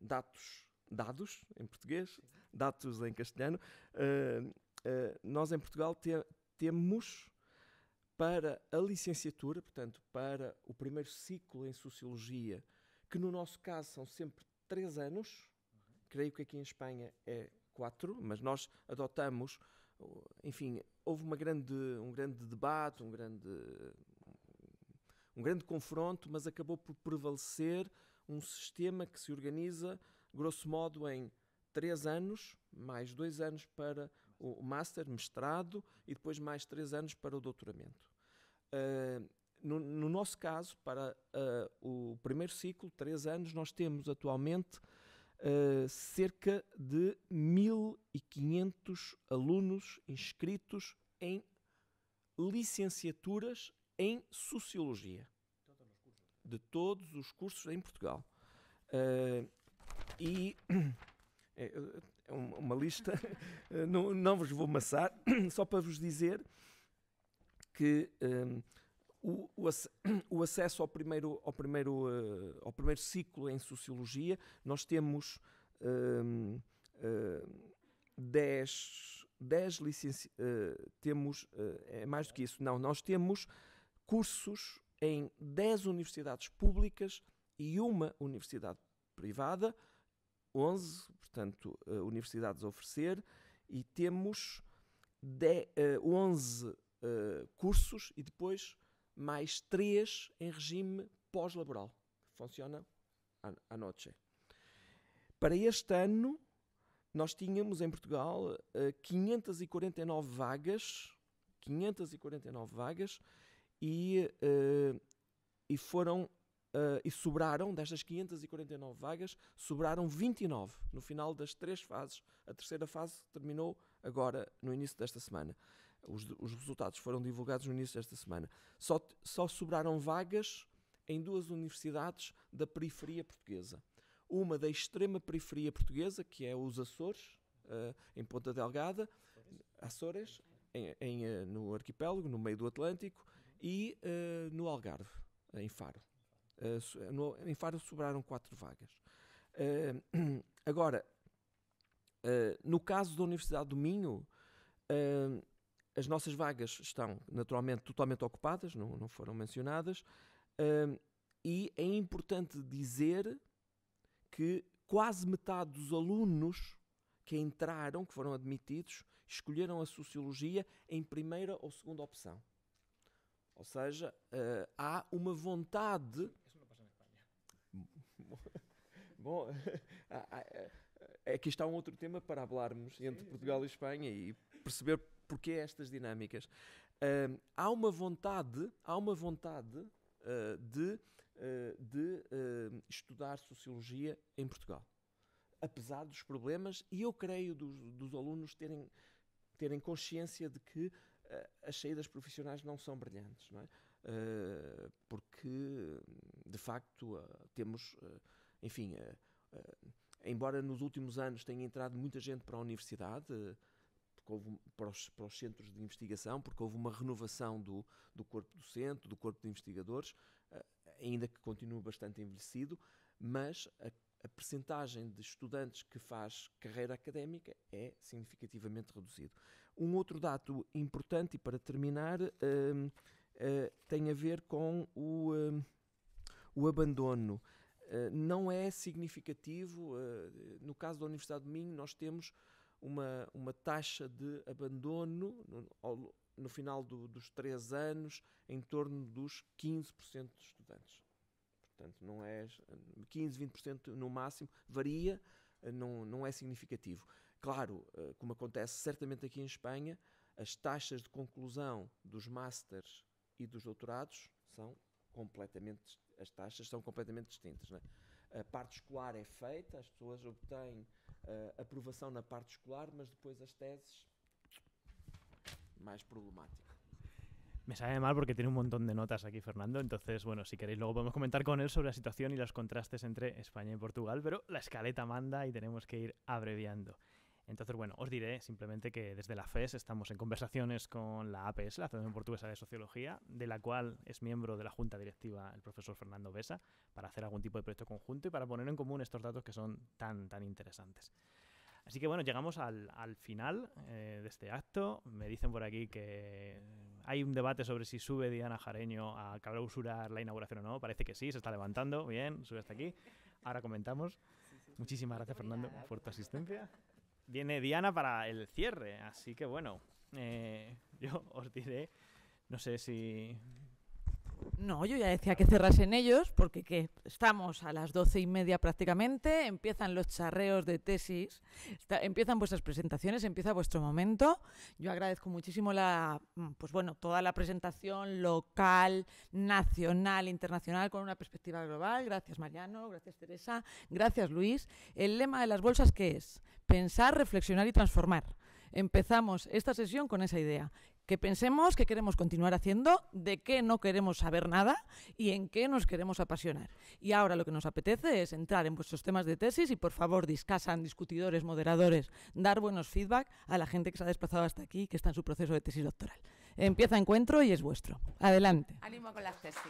dados em português, dados em castelhano. Nós em Portugal temos para a licenciatura, portanto, para o primeiro ciclo em Sociologia, que no nosso caso são sempre 3 anos, creio que aqui em Espanha é 4, mas nós adotamos, enfim, houve um grande debate, um grande confronto, mas acabou por prevalecer um sistema que se organiza, grosso modo, em 3 anos, mais 2 anos para o master, mestrado, e depois mais 3 anos para o doutoramento. No nosso caso, para o primeiro ciclo, 3 anos, nós temos atualmente cerca de 1.500 alunos inscritos em licenciaturas em Sociologia. De todos os cursos em Portugal. E uma lista, não vos vou maçar, só para vos dizer que o acesso ao primeiro ciclo em Sociologia, nós temos 10 licenciaturas, é mais do que isso, não, nós temos cursos em 10 universidades públicas e uma universidade privada, 11, portanto, universidades a oferecer, e temos 11 cursos e depois mais 3 em regime pós-laboral, que funcionam à noite. Para este ano, nós tínhamos em Portugal 549 vagas e sobraram, destas 549 vagas, sobraram 29 no final das 3 fases. A terceira fase terminou agora, no início desta semana. Os resultados foram divulgados no início desta semana. Só sobraram vagas em 2 universidades da periferia portuguesa. Uma da extrema periferia portuguesa, que é os Açores, em Ponta Delgada, Açores, no arquipélago, no meio do Atlântico, e no Algarve, em Faro. Em Faro sobraram 4 vagas. Agora, no caso da Universidade do Minho, as nossas vagas estão naturalmente totalmente ocupadas, não foram mencionadas, e é importante dizer que quase metade dos alunos que entraram, que foram admitidos, escolheram a Sociologia em primeira ou segunda opção. Ou seja, há uma vontade... Isso não passa em Espanha. Bom, aqui está um outro tema para falarmos entre Portugal e Espanha e perceber porque estas dinâmicas. Há uma vontade de estudar Sociologia em Portugal, apesar dos problemas, e eu creio dos alunos terem consciência de que as saídas profissionais não são brilhantes, não é? Porque, de facto, temos, enfim, embora nos últimos anos tenha entrado muita gente para a universidade, para os centros de investigação, porque houve uma renovação do corpo docente, do corpo de investigadores, ainda que continue bastante envelhecido, mas a percentagem de estudantes que faz carreira académica é significativamente reduzido. Um outro dado importante, e para terminar, tem a ver com o abandono. Não é significativo. No caso da Universidade de Minho, nós temos uma taxa de abandono no final dos 3 anos, em torno dos 15% de estudantes. Portanto, não é 15, 20% no máximo, varia, não é significativo. Claro, como acontece certamente aqui em Espanha, as taxas de conclusão dos masters e dos doutorados as taxas são completamente distintas, não é? A parte escolar é feita, as pessoas obtêm aprovação na parte escolar, mas depois as teses, más problemático. Me sabe mal porque tiene un montón de notas aquí Fernando, entonces, bueno, si queréis luego podemos comentar con él sobre la situación y los contrastes entre España y Portugal, pero la escaleta manda y tenemos que ir abreviando. Entonces, bueno, os diré simplemente que desde la FES estamos en conversaciones con la APS, la Asociación Portuguesa de Sociología, de la cual es miembro de la Junta Directiva el profesor Fernando Besa, para hacer algún tipo de proyecto conjunto y para poner en común estos datos que son tan interesantes. Así que bueno, llegamos al final de este acto. Me dicen por aquí que hay un debate sobre si sube Diana Jareño a clausurar la inauguración o no. Parece que sí, se está levantando. Bien, sube hasta aquí. Ahora comentamos. Muchísimas gracias, Fernando, por tu asistencia. Viene Diana para el cierre, así que bueno, yo os diré, no sé si... No, yo ya decía que cerrasen ellos, porque ¿qué? Estamos a las 12:30 prácticamente, empiezan los charreos de tesis, empiezan vuestras presentaciones, empieza vuestro momento. Yo agradezco muchísimo toda la presentación local, nacional, internacional, con una perspectiva global. Gracias, Mariano, gracias, Teresa, gracias, Luis. El lema de las bolsas, ¿qué es? Pensar, reflexionar y transformar. Empezamos esta sesión con esa idea. que pensemos qué queremos continuar haciendo, de qué no queremos saber nada y en qué nos queremos apasionar. Y ahora lo que nos apetece es entrar en vuestros temas de tesis y, por favor, discasan, discutidores, moderadores, dar buenos feedback a la gente que se ha desplazado hasta aquí y que está en su proceso de tesis doctoral. Empieza Encuentro y es vuestro. Adelante. Ánimo con las tesis.